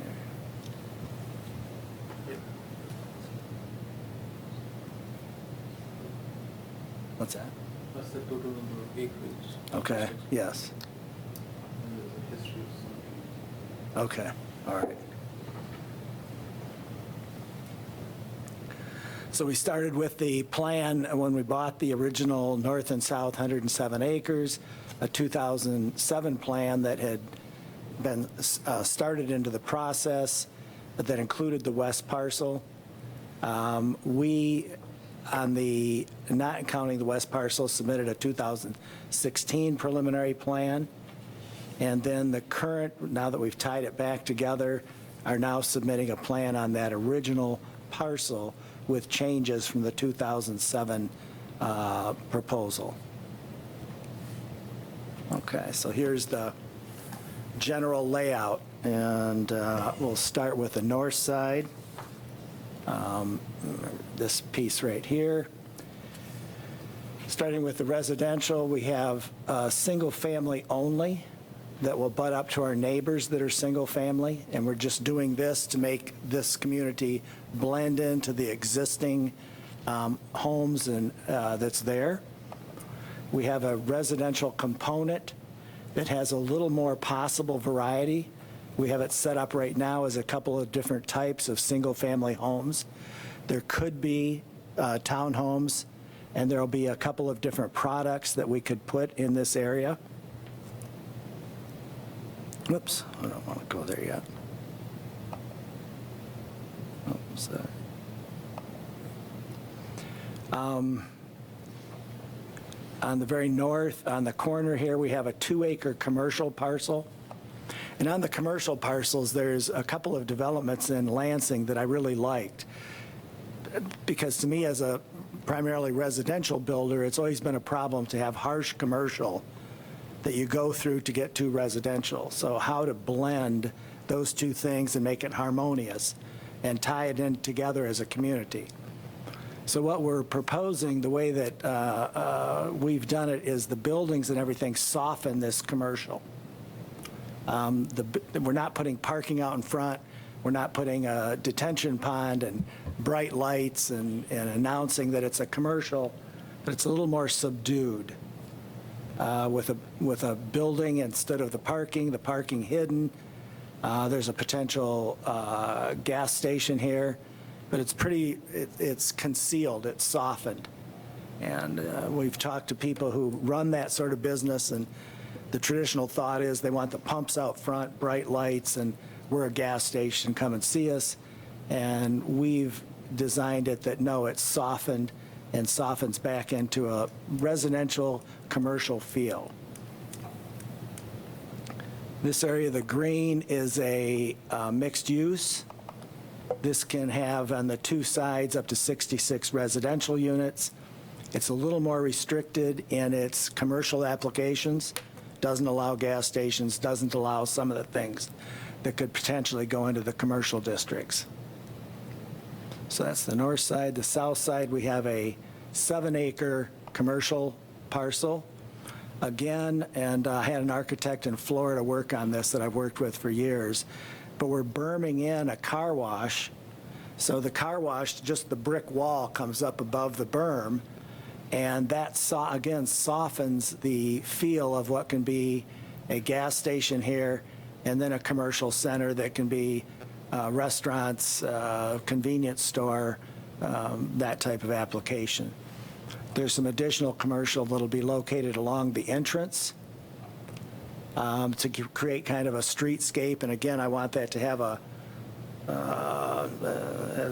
What's that? What's the total number of acreage? Okay, yes. And there's a history of some. Okay, all right. So we started with the plan when we bought the original north and south 107 acres, a 2007 plan that had been started into the process that included the west parcel. We, on the, not counting the west parcel, submitted a 2016 preliminary plan. And then the current, now that we've tied it back together, are now submitting a plan on that original parcel with changes from the 2007 proposal. Okay, so here's the general layout, and we'll start with the north side. This piece right here. Starting with the residential, we have single family only that will butt up to our neighbors that are single family, and we're just doing this to make this community blend into the existing homes and that's there. We have a residential component that has a little more possible variety. We have it set up right now as a couple of different types of single-family homes. There could be townhomes, and there will be a couple of different products that we could put in this area. Whoops, I don't want to go there yet. Oops, on the very north, on the corner here, we have a 2-acre commercial parcel. And on the commercial parcels, there's a couple of developments in Lansing that I really liked. Because to me, as a primarily residential builder, it's always been a problem to have harsh commercial that you go through to get to residential. So how to blend those two things and make it harmonious and tie it in together as a community. So what we're proposing, the way that we've done it, is the buildings and everything soften this commercial. We're not putting parking out in front. We're not putting a detention pond and bright lights and announcing that it's a commercial, but it's a little more subdued with a building instead of the parking hidden. There's a potential gas station here, but it's concealed, it's softened. And we've talked to people who run that sort of business, and the traditional thought is they want the pumps out front, bright lights, and we're a gas station, come and see us. And we've designed it that, no, it's softened and softens back into a residential commercial feel. This area, the green, is a mixed use. This can have on the two sides up to 66 residential units. It's a little more restricted in its commercial applications, doesn't allow gas stations, doesn't allow some of the things that could potentially go into the commercial districts. So that's the north side. The south side, we have a 7-acre commercial parcel. Again, and I had an architect in Florida work on this that I've worked with for years, but we're berming in a car wash. So the car wash, just the brick wall comes up above the berm, and that, again, softens the feel of what can be a gas station here, and then a commercial center that can be restaurants, convenience store, that type of application. There's some additional commercial that'll be located along the entrance to create kind of a streetscape. And again, I want that to have a,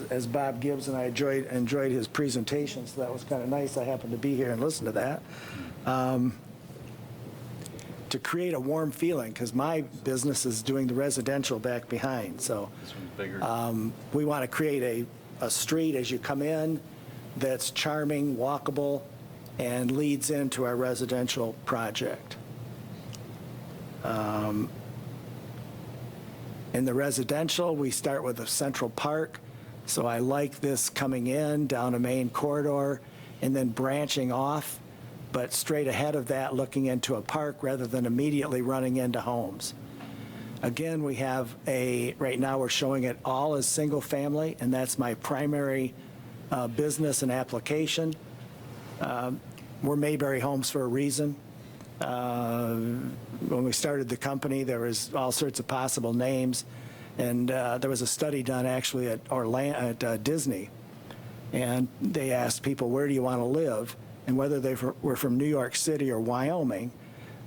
as Bob Gibbs and I enjoyed his presentation, so that was kind of nice. I happened to be here and listen to that. To create a warm feeling, because my business is doing the residential back behind. So we want to create a street as you come in that's charming, walkable, and leads into our residential project. In the residential, we start with a central park. So I like this coming in down a main corridor and then branching off, but straight ahead of that, looking into a park rather than immediately running into homes. Again, we have right now we're showing it all as single family, and that's my primary business and application. We're Mayberry Homes for a reason. When we started the company, there was all sorts of possible names, and there was a study done actually at Disney, and they asked people, where do you want to live? And whether they were from New York City or Wyoming,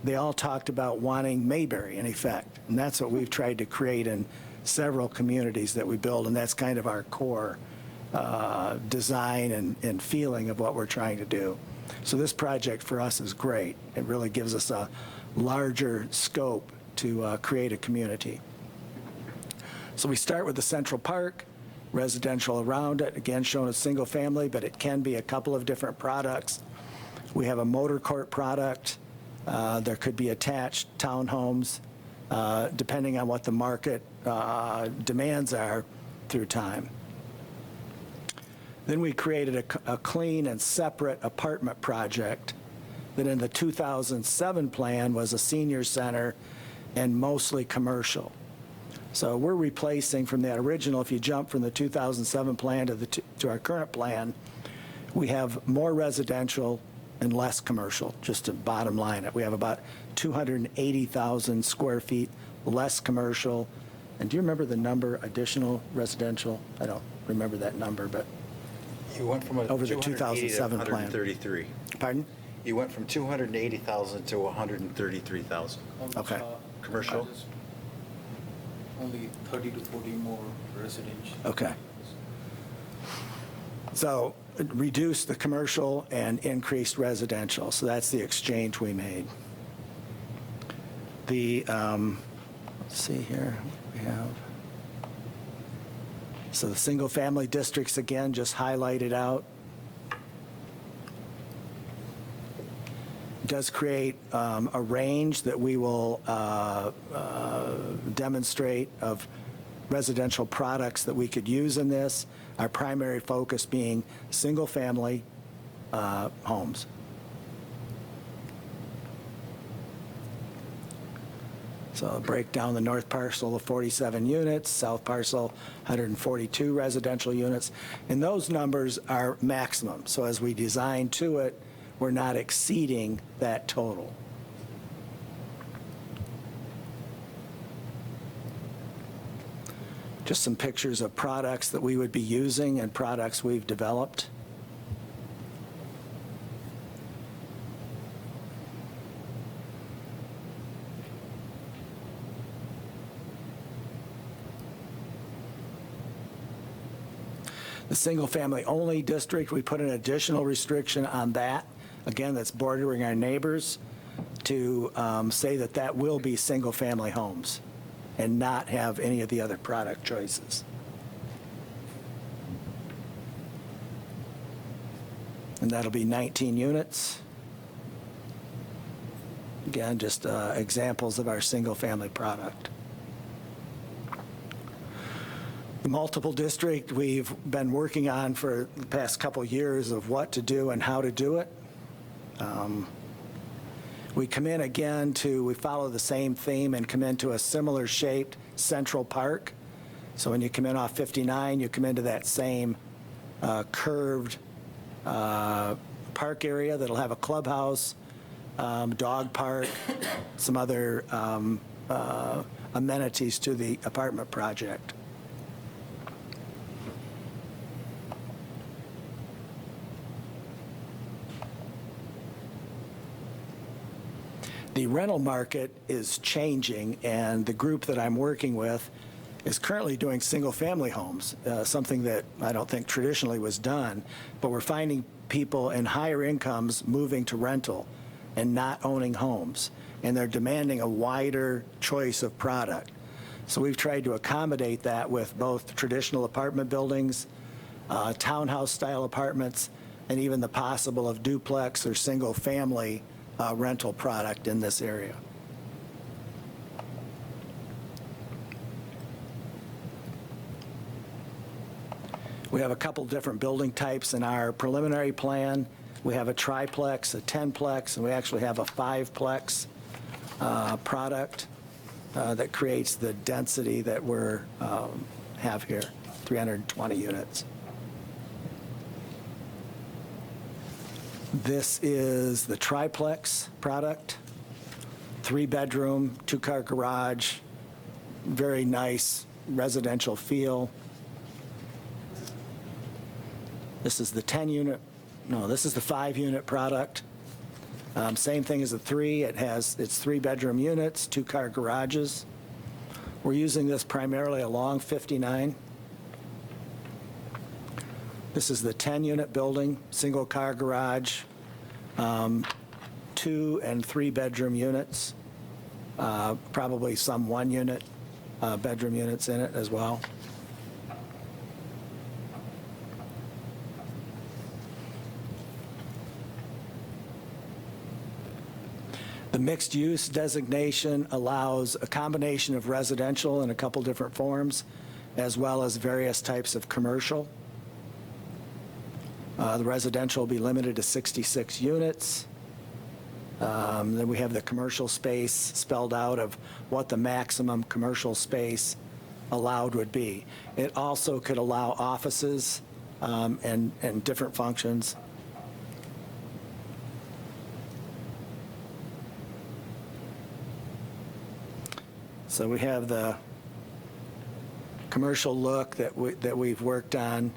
they all talked about wanting Mayberry in effect. And that's what we've tried to create in several communities that we build, and that's kind of our core design and feeling of what we're trying to do. So this project for us is great. It really gives us a larger scope to create a community. So we start with the Central Park, residential around it, again shown as single family, but it can be a couple of different products. We have a motor court product. There could be attached townhomes, depending on what the market demands are through time. Then we created a clean and separate apartment project that in the 2007 plan was a senior center and mostly commercial. So we're replacing from that original, if you jump from the 2007 plan to our current plan, we have more residential and less commercial, just to bottom line it. We have about 280,000 square feet less commercial. And do you remember the number additional residential? I don't remember that number, but You went from over the 2007 plan. 133. Pardon? You went from 280,000 to 133,000. Okay. Commercial? Only 30 to 40 more residential. Okay. So reduce the commercial and increased residential. So that's the exchange we made. The, let's see here, we have. So the single-family districts, again, just highlighted out. Does create a range that we will demonstrate of residential products that we could use in this, our primary focus being single-family homes. So I'll break down the north parcel of 47 units, south parcel 142 residential units, and those numbers are maximum. So as we design to it, we're not exceeding that total. Just some pictures of products that we would be using and products we've developed. The single-family only district, we put an additional restriction on that. Again, that's bordering our neighbors to say that that will be single-family homes and not have any of the other product choices. And that'll be 19 units. Again, just examples of our single-family product. The multiple district we've been working on for the past couple years of what to do and how to do it. We come in again we follow the same theme and come into a similar shaped Central Park. So when you come in off 59, you come into that same curved park area that'll have a clubhouse, dog park, some other amenities to the apartment project. The rental market is changing, and the group that I'm working with is currently doing single-family homes, something that I don't think traditionally was done, but we're finding people in higher incomes moving to rental and not owning homes, and they're demanding a wider choice of product. So we've tried to accommodate that with both traditional apartment buildings, townhouse-style apartments, and even the possible of duplex or single-family rental product in this area. We have a couple different building types in our preliminary plan. We have a triplex, a 10-plex, and we actually have a 5-plex product that creates the density that we're have here, 320 units. This is the triplex product, 3-bedroom, 2-car garage, very nice residential feel. This is the 10-unit, no, this is the 5-unit product. Same thing as the 3, it's 3-bedroom units, 2-car garages. We're using this primarily along 59. This is the 10-unit building, single-car garage, 2 and 3-bedroom units, probably some 1-unit bedroom units in it as well. The mixed-use designation allows a combination of residential in a couple different forms, as well as various types of commercial. The residential will be limited to 66 units. Then we have the commercial space spelled out of what the maximum commercial space allowed would be. It also could allow offices and different functions. So we have the commercial look that we've worked on.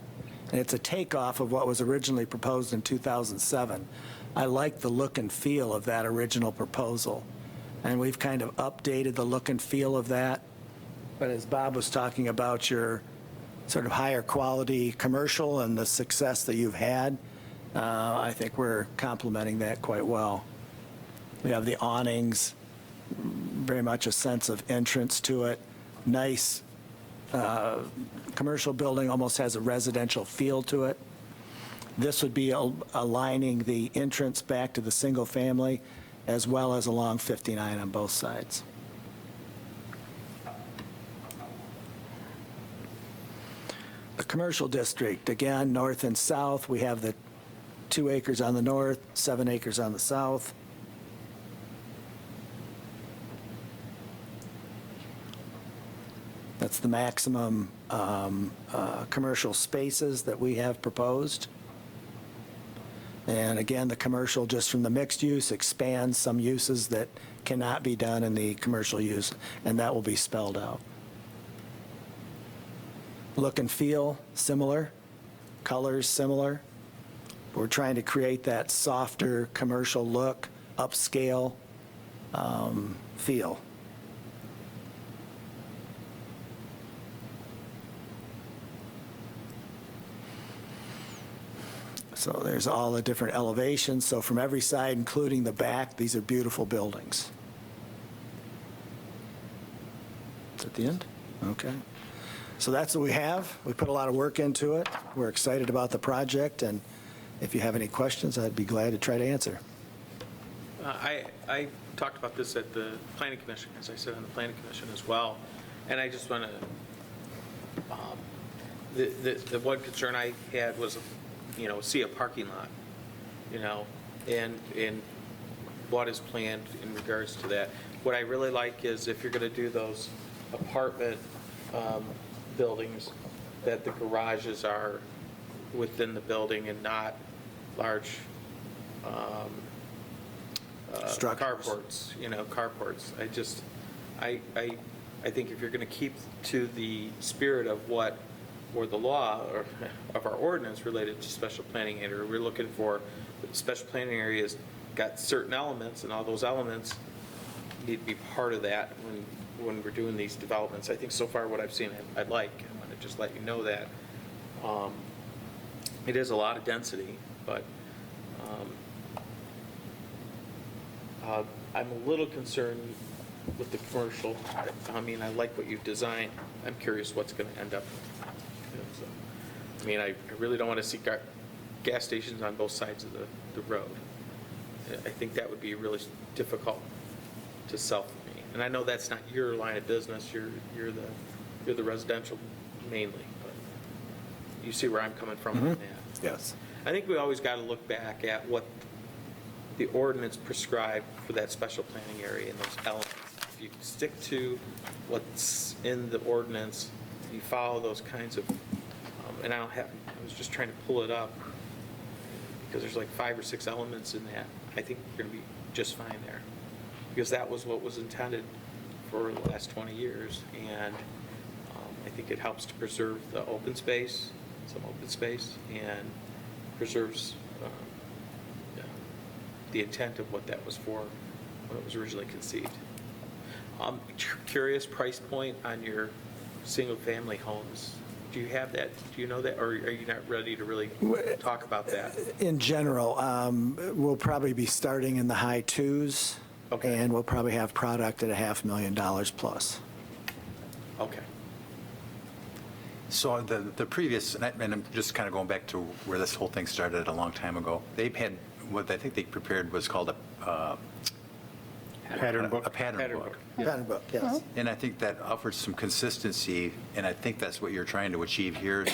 And it's a takeoff of what was originally proposed in 2007. I like the look and feel of that original proposal. And we've kind of updated the look and feel of that. But as Bob was talking about your sort of higher quality commercial and the success that you've had, I think we're complementing that quite well. We have the awnings, very much a sense of entrance to it. Nice commercial building, almost has a residential feel to it. This would be aligning the entrance back to the single family as well as along 59 on both sides. The commercial district, again, north and south, we have the 2 acres on the north, 7 acres on the south. That's the maximum commercial spaces that we have proposed. And again, the commercial, just from the mixed use, expands some uses that cannot be done in the commercial use, and that will be spelled out. Look and feel, similar. Colors, similar. We're trying to create that softer commercial look, upscale feel. So there's all the different elevations. So from every side, including the back, these are beautiful buildings. Is that the end? Okay. So that's what we have. We put a lot of work into it. We're excited about the project, and if you have any questions, I'd be glad to try to answer. I talked about this at the planning commission, as I said on the planning commission as well, and I just want to, the one concern I had was, see a parking lot, and what is planned in regards to that. What I really like is if you're going to do those apartment buildings, that the garages are within the building and not large Structures. carports. I think if you're going to keep to the spirit of what, or the law, or of our ordinance related to special planning area, we're looking for, special planning areas got certain elements, and all those elements need to be part of that when we're doing these developments. I think so far what I've seen, I like. I want to just let you know that. It is a lot of density, but I'm a little concerned with the commercial. I mean, I like what you've designed. I'm curious what's going to end up. So, I really don't want to see gas stations on both sides of the road. I think that would be really difficult to sell for me. And I know that's not your line of business. You're the residential mainly, but you see where I'm coming from on that. Yes. I think we always got to look back at what the ordinance prescribed for that special planning area and those elements. If you stick to what's in the ordinance, you follow those kinds of, and I was just trying to pull it up because there's like 5 or 6 elements in that. I think you're going to be just fine there because that was what was intended for the last 20 years. And I think it helps to preserve the open space, some open space, and preserves the intent of what that was for when it was originally conceived. Curious price point on your single-family homes. Do you have that? Do you know that? Or are you not ready to really talk about that? In general, we'll probably be starting in the high 2s. Okay. And we'll probably have product at $500,000 plus. Okay. So the previous, and I'm just kind of going back to where this whole thing started a long time ago, they've had, what I think they prepared was called a Pattern book. A pattern book. Pattern book, yes. And I think that offers some consistency, and I think that's what you're trying to achieve here. Is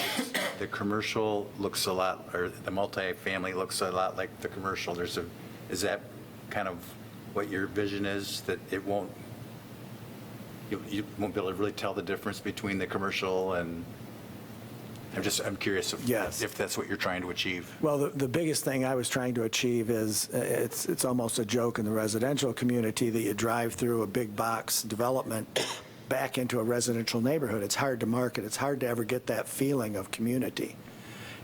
the commercial looks a lot, or the multifamily looks a lot like the commercial. Is that kind of what your vision is, that it won't, you won't be able to really tell the difference between the commercial and, I'm curious Yes. if that's what you're trying to achieve. Well, the biggest thing I was trying to achieve is, it's almost a joke in the residential community that you drive through a big box development back into a residential neighborhood. It's hard to market. It's hard to ever get that feeling of community.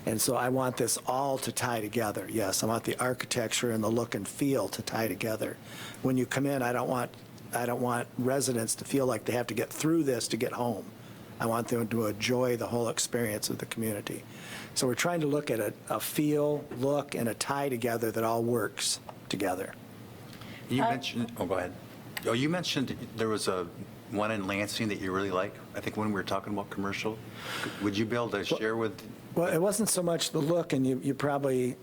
And so I want this all to tie together. Yes, I want the architecture and the look and feel to tie together. When you come in, I don't want residents to feel like they have to get through this to get home. I want them to enjoy the whole experience of the community. So we're trying to look at a feel, look, and a tie together that all works together. You mentioned, go ahead. Oh, you mentioned there was one in Lansing that you really like. I think when we were talking about commercial. Would you be able to share with? Well, it wasn't so much the look, and you probably,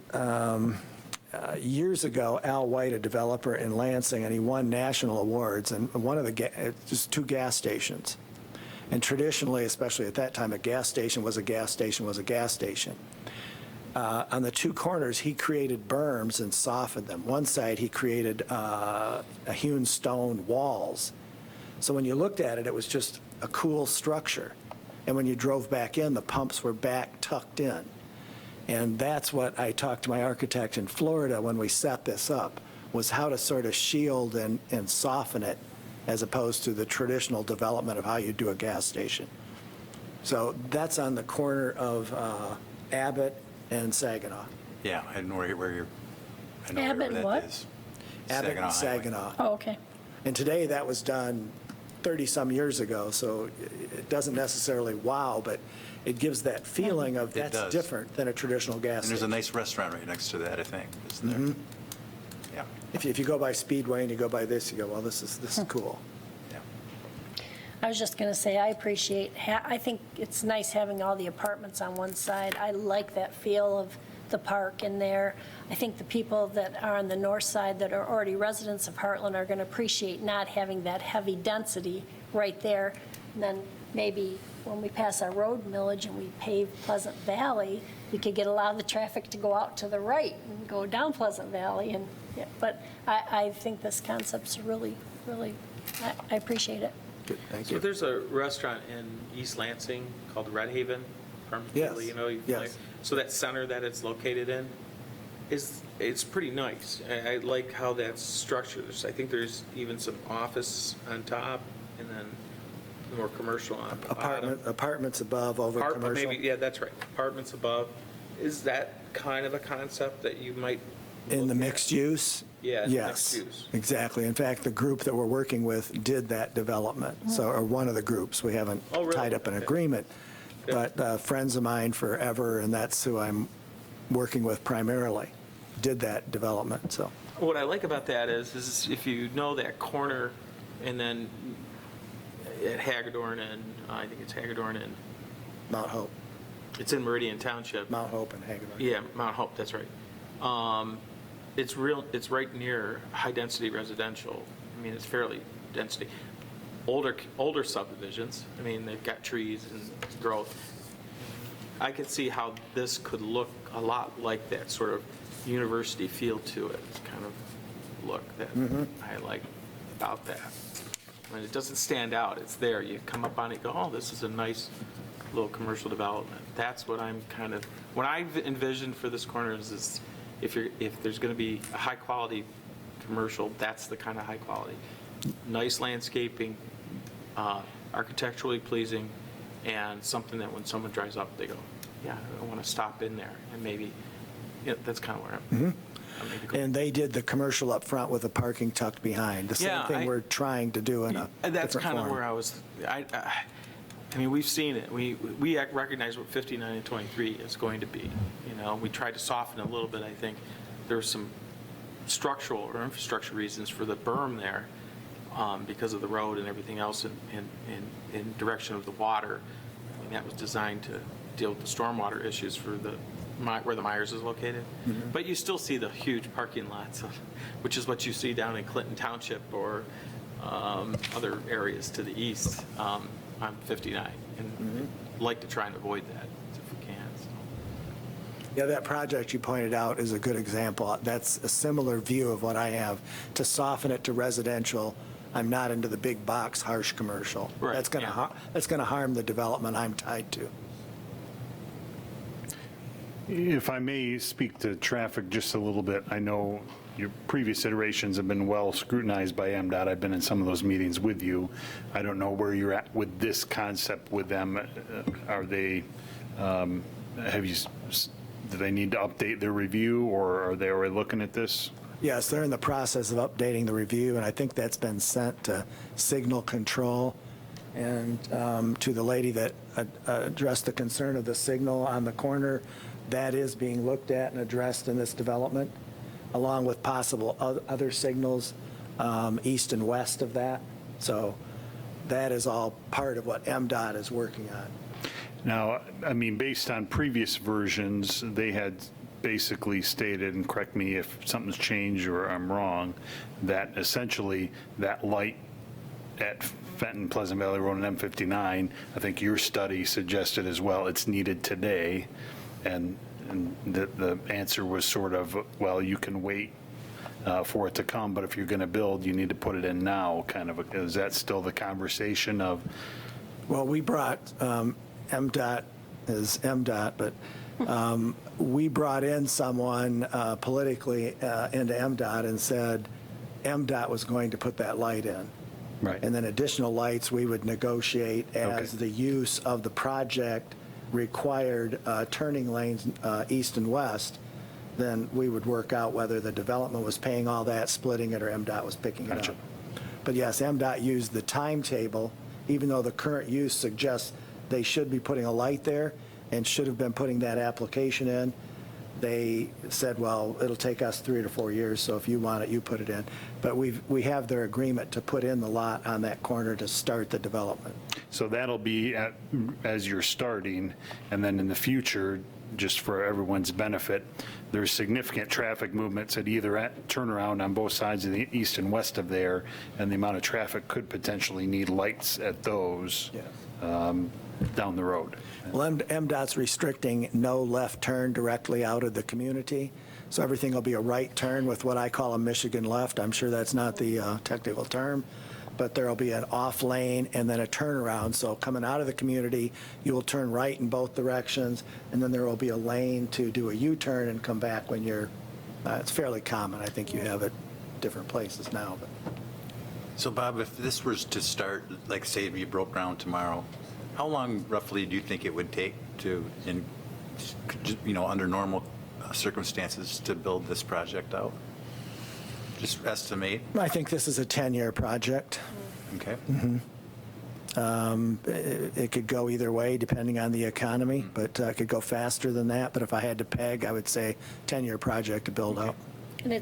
years ago, Al White, a developer in Lansing, and he won national awards, and one of just 2 gas stations. And traditionally, especially at that time, a gas station was a gas station was a gas station. On the 2 corners, he created berms and softened them. One side, he created hewn stone walls. So when you looked at it, it was just a cool structure. And when you drove back in, the pumps were back tucked in. And that's what I talked to my architect in Florida when we set this up, was how to sort of shield and soften it as opposed to the traditional development of how you do a gas station. So that's on the corner of Abbott and Saginaw. Yeah, I know where you're, I know Abbott where what? that is. Abbott and Highway. Saginaw. Oh, okay. And today, that was done 30-some years ago, so it doesn't necessarily wow, but it gives that feeling of It that's does. different than a traditional gas And there's a station. nice restaurant right next to that, I think, isn't there? Yeah, If you go by Speedway and you go by this, you go, well, this is cool. yeah. I was just going to say, I think it's nice having all the apartments on one side. I like that feel of the park in there. I think the people that are on the north side that are already residents of Hartland are going to appreciate not having that heavy density right there. And then maybe when we pass our road millage and we pave Pleasant Valley, we could get a lot of the traffic to go out to the right and go down Pleasant Valley. And yeah, but I think this concept's really, really, I appreciate it. Thank So you. there's a restaurant in East Lansing called Red Haven. Yes. You know, Yes. So that center that it's located in it's pretty nice. I like how that's structured. I think there's even some office on top and then more commercial on the bottom. Apartments above, over commercial. Maybe, yeah, that's right. Apartments above. Is that kind of a concept that you might? In the look at? mixed use? Yeah, in the Yes, mixed use. exactly. In fact, the group that we're working with did that development, so, or one of the groups. We haven't Oh, really? tied up an Okay. agreement, Good. but friends of mine forever, and that's who I'm working with primarily, did that development, so. What I like about that is if you know that corner and then at Hagedorn and, I think it's Hagedorn and, Mount Hope, it's in Meridian Township. Mount Hope and Hagedorn. Yeah, Mount Hope, that's right. It's right near high-density residential. I mean, it's fairly density. Older subdivisions, I mean, they've got trees and growth. I could see how this could look a lot like that sort of university feel to it, kind of look that I like about that. I mean, it doesn't stand out, it's there. You come up on it, go, oh, this is a nice little commercial development. That's what I'm kind of, what I've envisioned for this corner is if there's going to be a high-quality commercial, that's the kind of high quality. Nice landscaping, architecturally pleasing, and something that when someone drives up, they go, yeah, I want to stop in there, and maybe, yeah, that's kind of where I'm maybe going. And they did the commercial up front with the parking tucked behind, the same Yeah, thing we're trying to do in a And that's different kind of form. where I was, I mean, we've seen it. We recognize what 59 and 23 is going to be. You know, we tried to soften it a little bit. I think there were some structural or infrastructure reasons for the berm there because of the road and everything else in direction of the water. I mean, that was designed to deal with the stormwater issues for where the Myers is located. But you still see the huge parking lots, which is what you see down in Clinton Township or other areas to the east on 59. And like to try and avoid that if we can. So. Yeah, that project you pointed out is a good example. That's a similar view of what I have. To soften it to residential, I'm not into the big box harsh commercial. Right, That's going yeah. to harm the development I'm tied to. If I may speak to traffic just a little bit, I know your previous iterations have been well scrutinized by MDOT. I've been in some of those meetings with you. I don't know where you're at with this concept with them. Are they, do they need to update their review, or are they already looking at this? Yes, they're in the process of updating the review, and I think that's been sent to Signal Control and to the lady that addressed the concern of the signal on the corner. That is being looked at and addressed in this development, along with possible other signals east and west of that. So that is all part of what MDOT is working on. Now, I mean, based on previous versions, they had basically stated, and correct me if something's changed or I'm wrong, that essentially that light at Fenton, Pleasant Valley Road and M59, I think your study suggested as well, it's needed today. And the answer was sort of, well, you can wait for it to come, but if you're going to build, you need to put it in now, kind of. Is that still the conversation of? Well, we brought, MDOT is MDOT, but we brought in someone politically into MDOT and said MDOT was going to put that light in. Right. And then additional lights we would negotiate as the use of the project required turning lanes east and west. Then we would work out whether the development was paying all that, splitting it, or MDOT was picking it up. But yes, MDOT used the timetable, even though the current use suggests they should be putting a light there and should have been putting that application in. They said, well, it'll take us 3 to 4 years, so if you want it, you put it in. But we have their agreement to put in the lot on that corner to start the development. So that'll be as you're starting, and then in the future, just for everyone's benefit, there's significant traffic movements at either turnaround on both sides of the east and west of there, and the amount of traffic could potentially need lights at those down the road. Well, MDOT's restricting no left turn directly out of the community, so everything will be a right turn with what I call a Michigan left. I'm sure that's not the technical term, but there'll be an off lane and then a turnaround. So coming out of the community, you will turn right in both directions, and then there will be a lane to do a U-turn and come back when you're, it's fairly common. I think you have it different places now, but. So Bob, if this was to start, like say you broke ground tomorrow, how long roughly do you think it would take to, under normal circumstances, to build this project out? Just estimate. I think this is a 10-year project. Okay. It could go either way depending on the economy, but it could go faster than that. But if I had to peg, I would say 10-year project to build out. And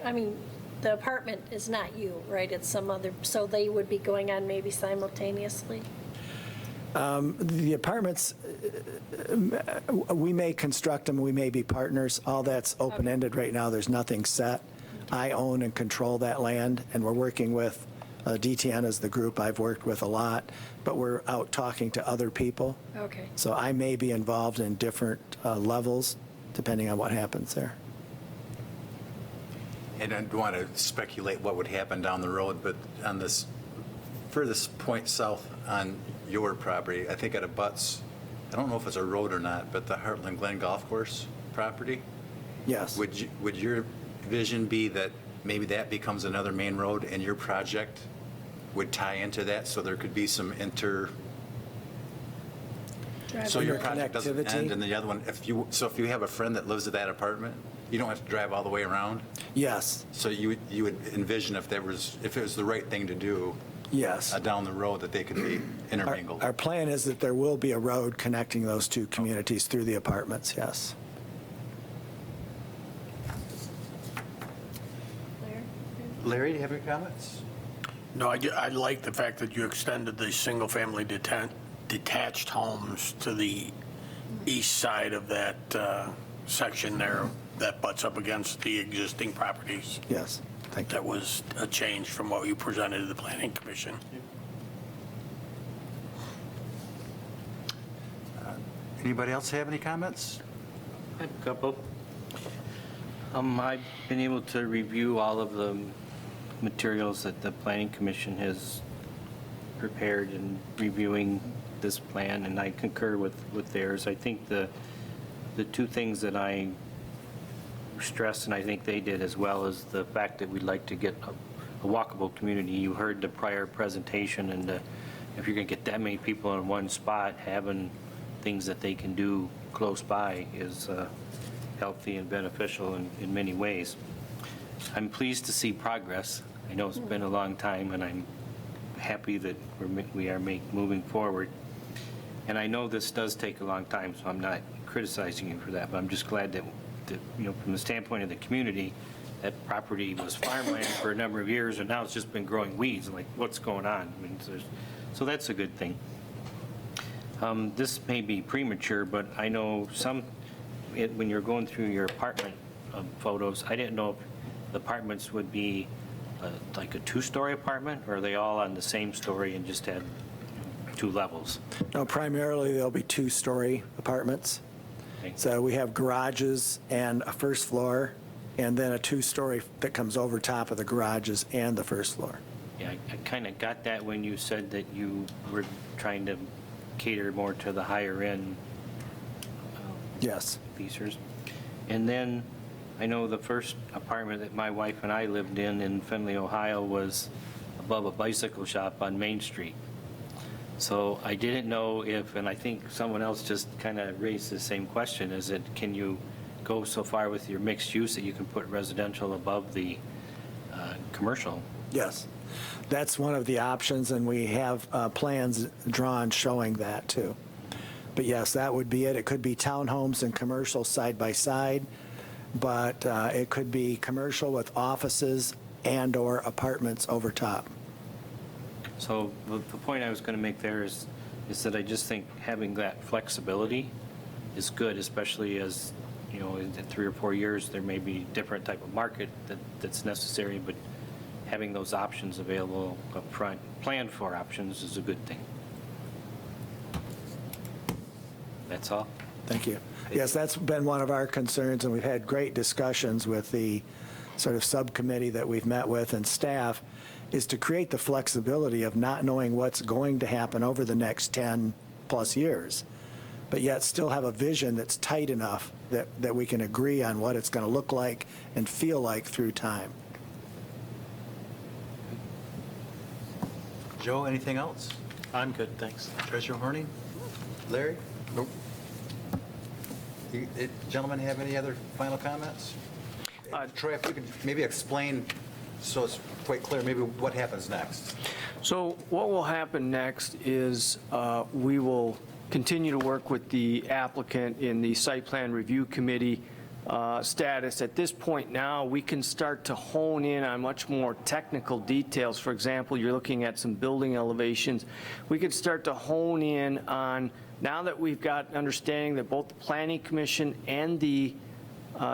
I mean, the apartment is not you, right? It's some other, so they would be going on maybe simultaneously? The apartments, we may construct them, we may be partners. All that's open-ended right now. There's nothing set. I own and control that land, and we're working with DTN as the group I've worked with a lot, but we're out talking to other people. Okay. So I may be involved in different levels depending on what happens there. And I don't want to speculate what would happen down the road, but on this furthest point south on your property, I think it abuts, I don't know if it's a road or not, but the Hartland Glen Golf Course property. Yes. Would your vision be that maybe that becomes another main road and your project would tie into that, so there could be some so your project doesn't end and the other one, if you have a friend that lives at that apartment, you don't have to drive all the way around? Yes. So you would envision if it was the right thing to do, Yes. down the road, that they could be intermingled? Our plan is that there will be a road connecting those two communities through the apartments, yes. Larry, do you have any comments? No, I like the fact that you extended the single-family detached homes to the east side of that section there that butts up against the existing properties. Yes, thank you. That was a change from what you presented to the Planning Commission. Anybody else have any comments? I have a couple. I've been able to review all of the materials that the Planning Commission has prepared in reviewing this plan, and I concur with theirs. I think the two things that I stressed, and I think they did as well, is the fact that we'd like to get a walkable community. You heard the prior presentation, and if you're going to get that many people in one spot, having things that they can do close by is healthy and beneficial in many ways. I'm pleased to see progress. I know it's been a long time, and I'm happy that we are moving forward. And I know this does take a long time, so I'm not criticizing you for that, but I'm just glad that from the standpoint of the community, that property was farmland for a number of years, and now it's just been growing weeds. Like, what's going on? I mean, so that's a good thing. This may be premature, but I know when you're going through your apartment photos, I didn't know if the apartments would be like a two-story apartment, or are they all on the same story and just have two levels? No, primarily they'll be two-story apartments. Okay. So we have garages and a first floor, and then a two-story that comes over top of the garages and the first floor. Yeah, I kind of got that when you said that you were trying to cater more to the higher end Yes. leasers. And then I know the first apartment that my wife and I lived in Findlay, Ohio, was above a bicycle shop on Main Street. So I didn't know if, and I think someone else just kind of raised the same question, is it, can you go so far with your mixed use that you can put residential above the commercial? Yes. That's one of the options, and we have plans drawn showing that too. But yes, that would be it. It could be townhomes and commercial side by side, but it could be commercial with offices and/or apartments over top. So the point I was going to make there is that I just think having that flexibility is good, especially as, you know, in 3 or 4 years, there may be different type of market that's necessary, but having those options available up front, planned for options, is a good thing. That's all. Thank you. Yes, that's been one of our concerns, and we've had great discussions with the sort of subcommittee that we've met with and staff, is to create the flexibility of not knowing what's going to happen over the next 10-plus years, but yet still have a vision that's tight enough that we can agree on what it's going to look like and feel like through time. Joe, anything else? I'm good, thanks. Treasurer Horning? Larry? Nope. Gentlemen, have any other final comments? Troy, if you could maybe explain so it's quite clear, maybe what happens next. So what will happen next is we will continue to work with the applicant in the site plan review committee status. At this point now, we can start to hone in on much more technical details. For example, you're looking at some building elevations. We could start to hone in on, now that we've got understanding that both the Planning Commission and the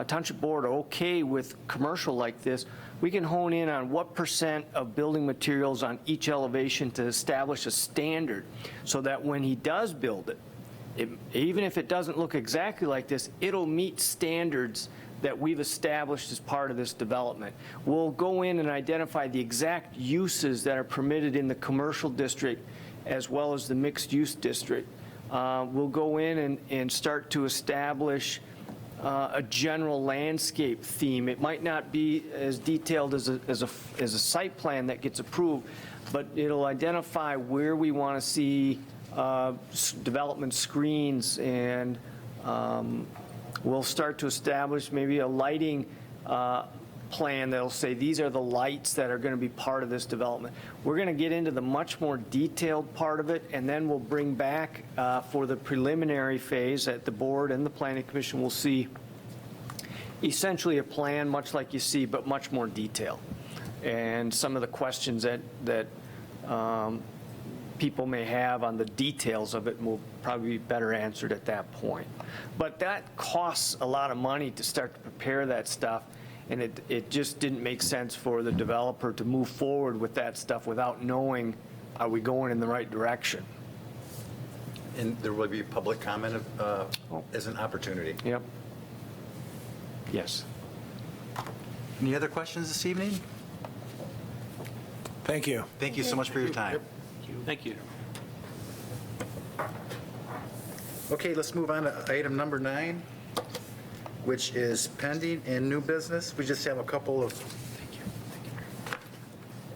Township Board are okay with commercial like this, we can hone in on what % of building materials on each elevation to establish a standard, so that when he does build it, even if it doesn't look exactly like this, it'll meet standards that we've established as part of this development. We'll go in and identify the exact uses that are permitted in the commercial district as well as the mixed-use district. We'll go in and start to establish a general landscape theme. It might not be as detailed as a site plan that gets approved, but it'll identify where we want to see development screens, and we'll start to establish maybe a lighting plan that'll say these are the lights that are going to be part of this development. We're going to get into the much more detailed part of it, and then we'll bring back for the preliminary phase at the board and the Planning Commission. We'll see essentially a plan much like you see, but much more detailed. And some of the questions that people may have on the details of it will probably be better answered at that point. But that costs a lot of money to start to prepare that stuff, and it just didn't make sense for the developer to move forward with that stuff without knowing, are we going in the right direction? And there will be public comment as an opportunity. Yep. Yes. Any other questions this evening? Thank you. Thank you so much for your time. Thank you. Okay, let's move on to item number 9, which is pending and new business. We just have a couple of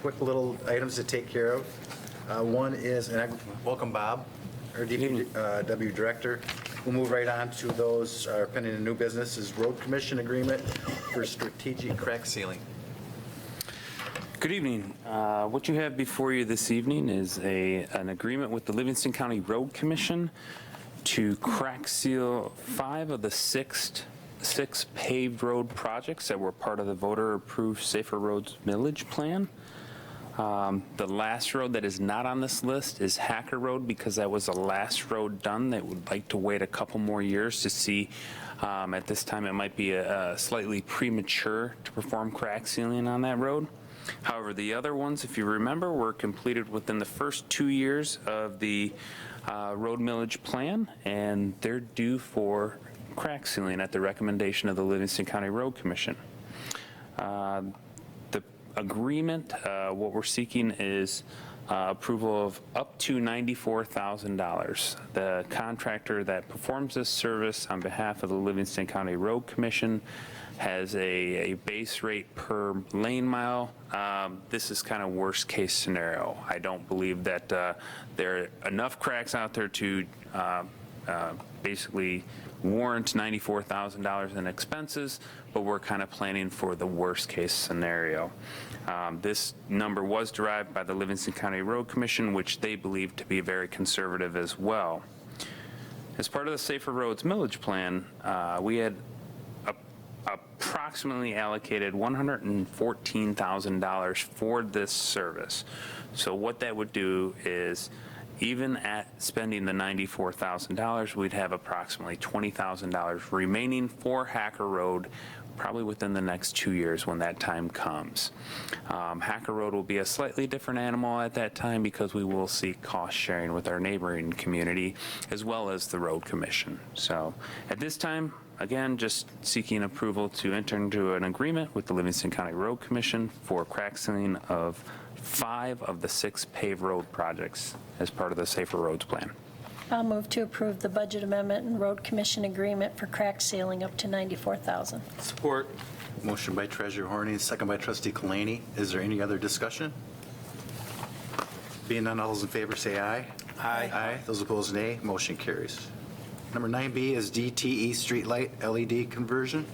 quick little items to take care of. One is, and welcome Bob, our DPW director. We'll move right on to those pending and new business, is road commission agreement for strategic crack sealing. Good evening. What you have before you this evening is an agreement with the Livingston County Road Commission to crack seal 5 of the six paved road projects that were part of the voter-approved Safer Roads Millage Plan. The last road that is not on this list is Hacker Road, because that was the last road done. They would like to wait a couple more years to see. At this time, it might be slightly premature to perform crack sealing on that road. However, the other ones, if you remember, were completed within the first 2 years of the road millage plan, and they're due for crack sealing at the recommendation of the Livingston County Road Commission. The agreement, what we're seeking is approval of up to $94,000. The contractor that performs this service on behalf of the Livingston County Road Commission has a base rate per lane mile. This is kind of worst case scenario. I don't believe that there are enough cracks out there to basically warrant $94,000 in expenses, but we're kind of planning for the worst case scenario. This number was derived by the Livingston County Road Commission, which they believe to be very conservative as well. As part of the Safer Roads Millage Plan, we had approximately allocated $114,000 for this service. So what that would do is even at spending the $94,000, we'd have approximately $20,000 remaining for Hacker Road, probably within the next 2 years when that time comes. Hacker Road will be a slightly different animal at that time because we will seek cost sharing with our neighboring community as well as the road commission. So at this time, again, just seeking approval to enter into an agreement with the Livingston County Road Commission for crack sealing of 5 of the 6 paved road projects as part of the Safer Roads Plan. I'll move to approve the budget amendment and road commission agreement for crack sealing up to $94,000. Support. Motion by Treasurer Horning, second by Trustee Kalani. Is there any other discussion? Being none, all those in favor say aye. Aye. Aye. Those opposed, nay. Motion carries. Number 9B is DTE streetlight LED conversion.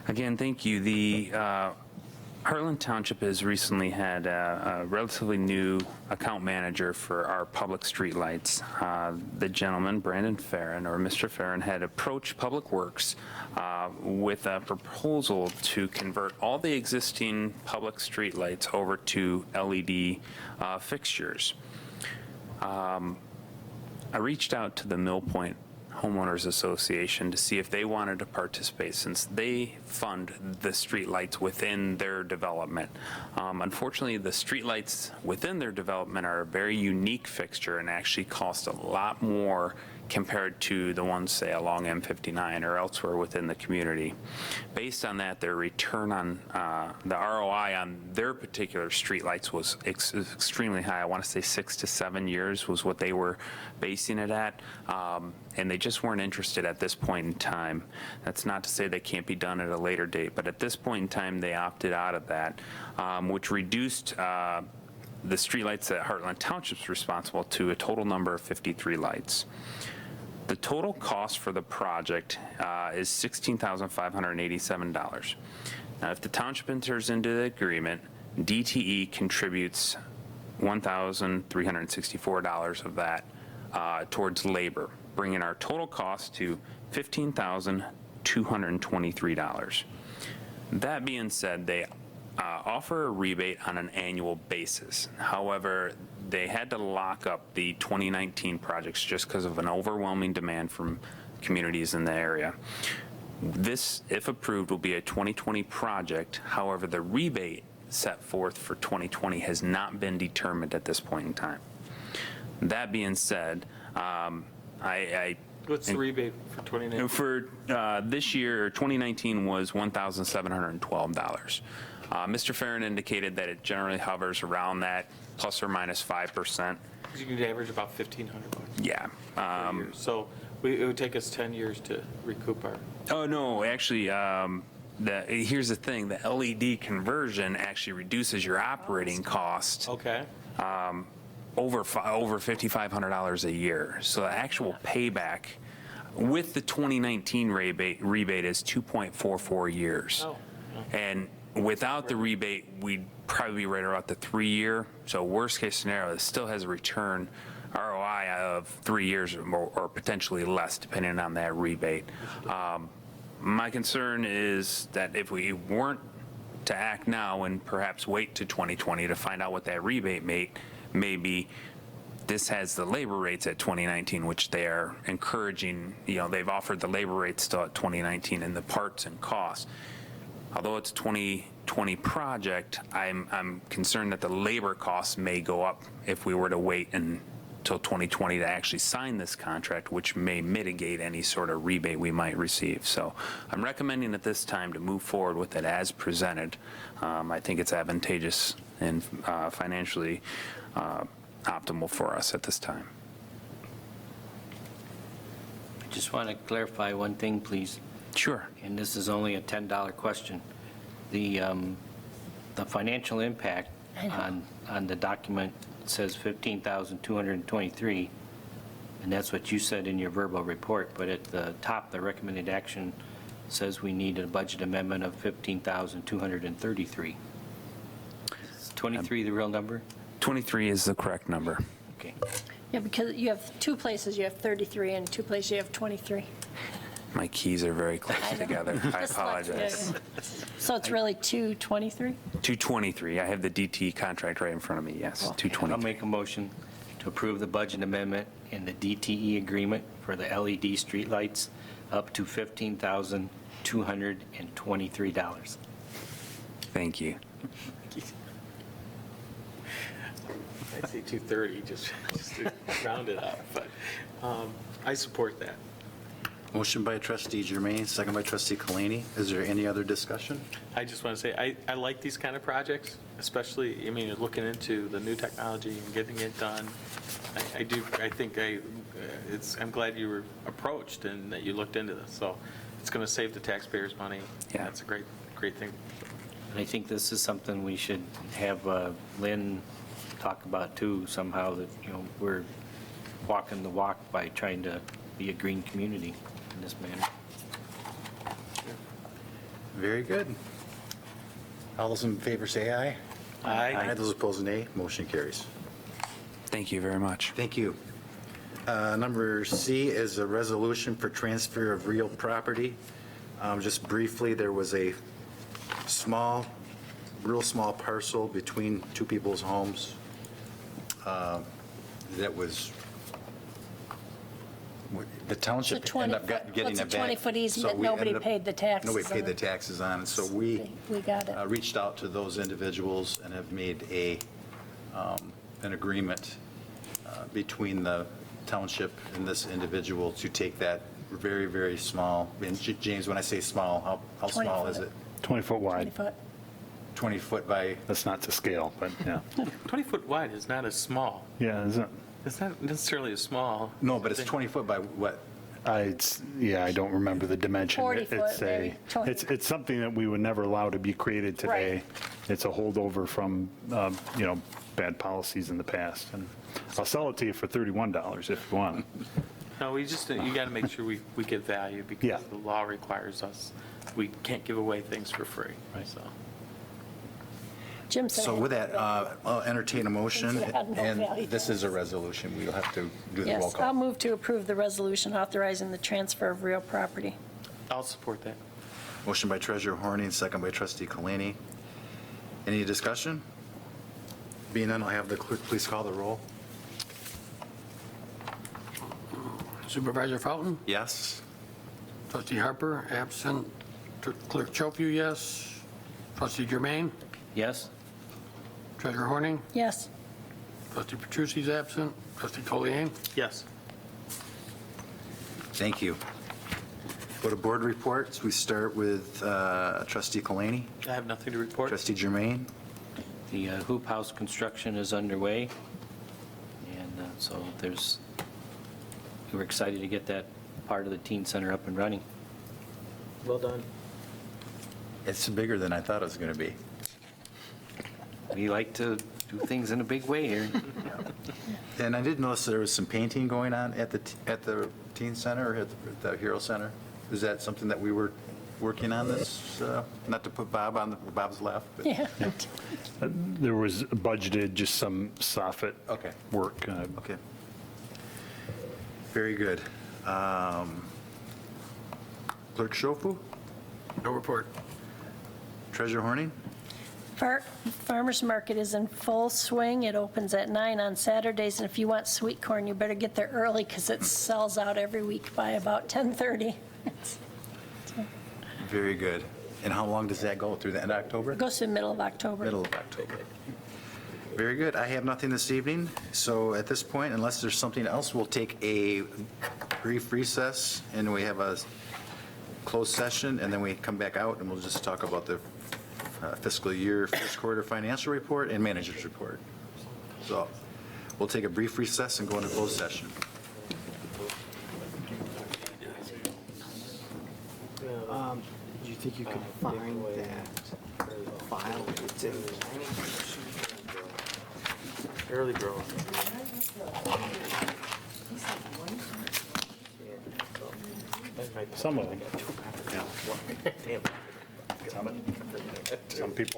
Again, thank you. The Hartland Township has recently had a relatively new account manager for our public streetlights. The gentleman, Brandon Farron, or Mr. Farron, had approached Public Works with a proposal to convert all the existing public streetlights over to LED fixtures. I reached out to the Mill Point Homeowners Association to see if they wanted to participate since they fund the streetlights within their development. Unfortunately, the streetlights within their development are a very unique fixture and actually cost a lot more compared to the ones, say, along M59 or elsewhere within the community. Based on that, their return on the ROI on their particular streetlights was extremely high. I want to say 6 to 7 years was what they were basing it at, and they just weren't interested at this point in time. That's not to say they can't be done at a later date, but at this point in time, they opted out of that, which reduced the streetlights that Hartland Township's responsible to a total number of 53 lights. The total cost for the project is $16,587. Now, if the township enters into the agreement, DTE contributes $1,364 of that towards labor, bringing our total cost to $15,223. That being said, they offer a rebate on an annual basis. However, they had to lock up the 2019 projects just because of an overwhelming demand from communities in the area. This, if approved, will be a 2020 project. However, the rebate set forth for 2020 has not been determined at this point in time. That being said, What's the rebate for 2019? For this year, 2019 was $1,712. Mr. Farron indicated that it generally hovers around that plus or minus 5%. You can average about $1,500 Yeah. per year. So it would take us 10 years to recoup our. Oh, no, actually, here's the thing. The LED conversion actually reduces your operating cost Okay. over $5,500 a year. So the actual payback with the 2019 rebate is 2.44 years. Oh. And without the rebate, we'd probably be right around the 3-year. So worst case scenario, it still has a return ROI of 3 years or more, or potentially less, depending on that rebate. My concern is that if we weren't to act now and perhaps wait to 2020 to find out what that rebate may be, this has the labor rates at 2019, which they are encouraging. They've offered the labor rates still at 2019 and the parts and costs. Although it's a 2020 project, I'm concerned that the labor costs may go up if we were to wait until 2020 to actually sign this contract, which may mitigate any sort of rebate we might receive. So I'm recommending at this time to move forward with it as presented. I think it's advantageous and financially optimal for us at this time. I just want to clarify one thing, please. Sure. And this is only a $10 question. The financial impact on the document says $15,223, and that's what you said in your verbal report, but at the top, the recommended action says we need a budget amendment of $15,233. Is 23 the real number? 23 is the correct number. Okay. Yeah, because you have 2 places, you have 33, and 2 places you have 23. My keys are very close together. I apologize. So it's really 223? 223. I have the DT contract right in front of me, yes, 223. I'll make a motion to approve the budget amendment and the DTE agreement for the LED streetlights up to $15,223. Thank you. I'd say 230, just to round it up, but I support that. Motion by trustee Germain, second by trustee Kalani. Is there any other discussion? I just want to say, I like these kind of projects, especially, I mean, looking into the new technology and getting it done. I think I'm glad you were approached and that you looked into this, so it's going to save the taxpayers money. Yeah. That's a great thing. And I think this is something we should have Lynn talk about too, somehow, that, we're walking the walk by trying to be a green community in this manner. Very good. All those in favor say aye. Aye. Those opposed, nay. Motion carries. Thank you very much. Thank you. Number C is a resolution for transfer of real property. Just briefly, there was a real small parcel between two people's homes that was, the township It's a ended up 20-foot getting it back. 20-foot easement, So we nobody ended up- paid the taxes Nobody paid on the it. taxes on it, so we got it. reached out to those individuals and have made an agreement between the township and this individual to take that very, very small, and James, when I say small, how small is 20 it? 20-foot wide. 20-foot. 20 foot by, That's not to scale, but yeah. 20 foot wide is not as small. Yeah, isn't It's not necessarily as small. no, but it's 20 foot by what? I don't remember the dimension. 40 foot, It's maybe. 20. It's something that we would never allow to be created today. Right. It's a holdover from, bad policies in the past. And I'll sell it to you for $31 if you want. No, you got to make sure we get value Yeah. because the law requires us. We can't give away things for free, so. Jim said. So with that, I'll entertain a motion, It had no value and this to is a resolution. We'll have to do the roll Yes, I'll call. move to approve the resolution authorizing the transfer of real property. I'll support that. Motion by Treasurer Horning, second by Trustee Kalani. Any discussion? Being none, I'll have the clerk please call the roll. Supervisor Fountain? Yes? Trustee Harper, absent. Clerk Chopu, yes. Trustee Germain? Yes? Treasurer Horning? Yes. Trustee Petrucci's absent. Trustee Collier? Yes. Thank you. Go to board reports. We start with Trustee Kalani, I have nothing to report. Trustee Germain. The hoop house construction is underway, and so we're excited to get that part of the teen center up and running. Well done. It's bigger than I thought it was going to be. We like to do things in a big way here. And I did notice there was some painting going on at the teen center or at the Hero Center. Is that something that we were working on this, not to put Bob on Bob's left? But Yeah. There was budgeted just some soffit Okay. work. Okay. Very good. Clerk Schofu, No report. Treasurer Horning. Farmers Market is in full swing. It opens at 9 on Saturdays, and if you want sweet corn, you better get there early because it sells out every week by about 10:30. Very good. And how long does that go? Through the end of October? It goes to the middle of October. Middle of October. Very good. I have nothing this evening. So at this point, unless there's something else, we'll take a brief recess and we have a closed session and then we come back out and we'll just talk about the fiscal year first quarter financial report and manager's report. So we'll take a brief recess and go into closed session. Do you think you could find that file? It's in Early growth. Some of them. Some people.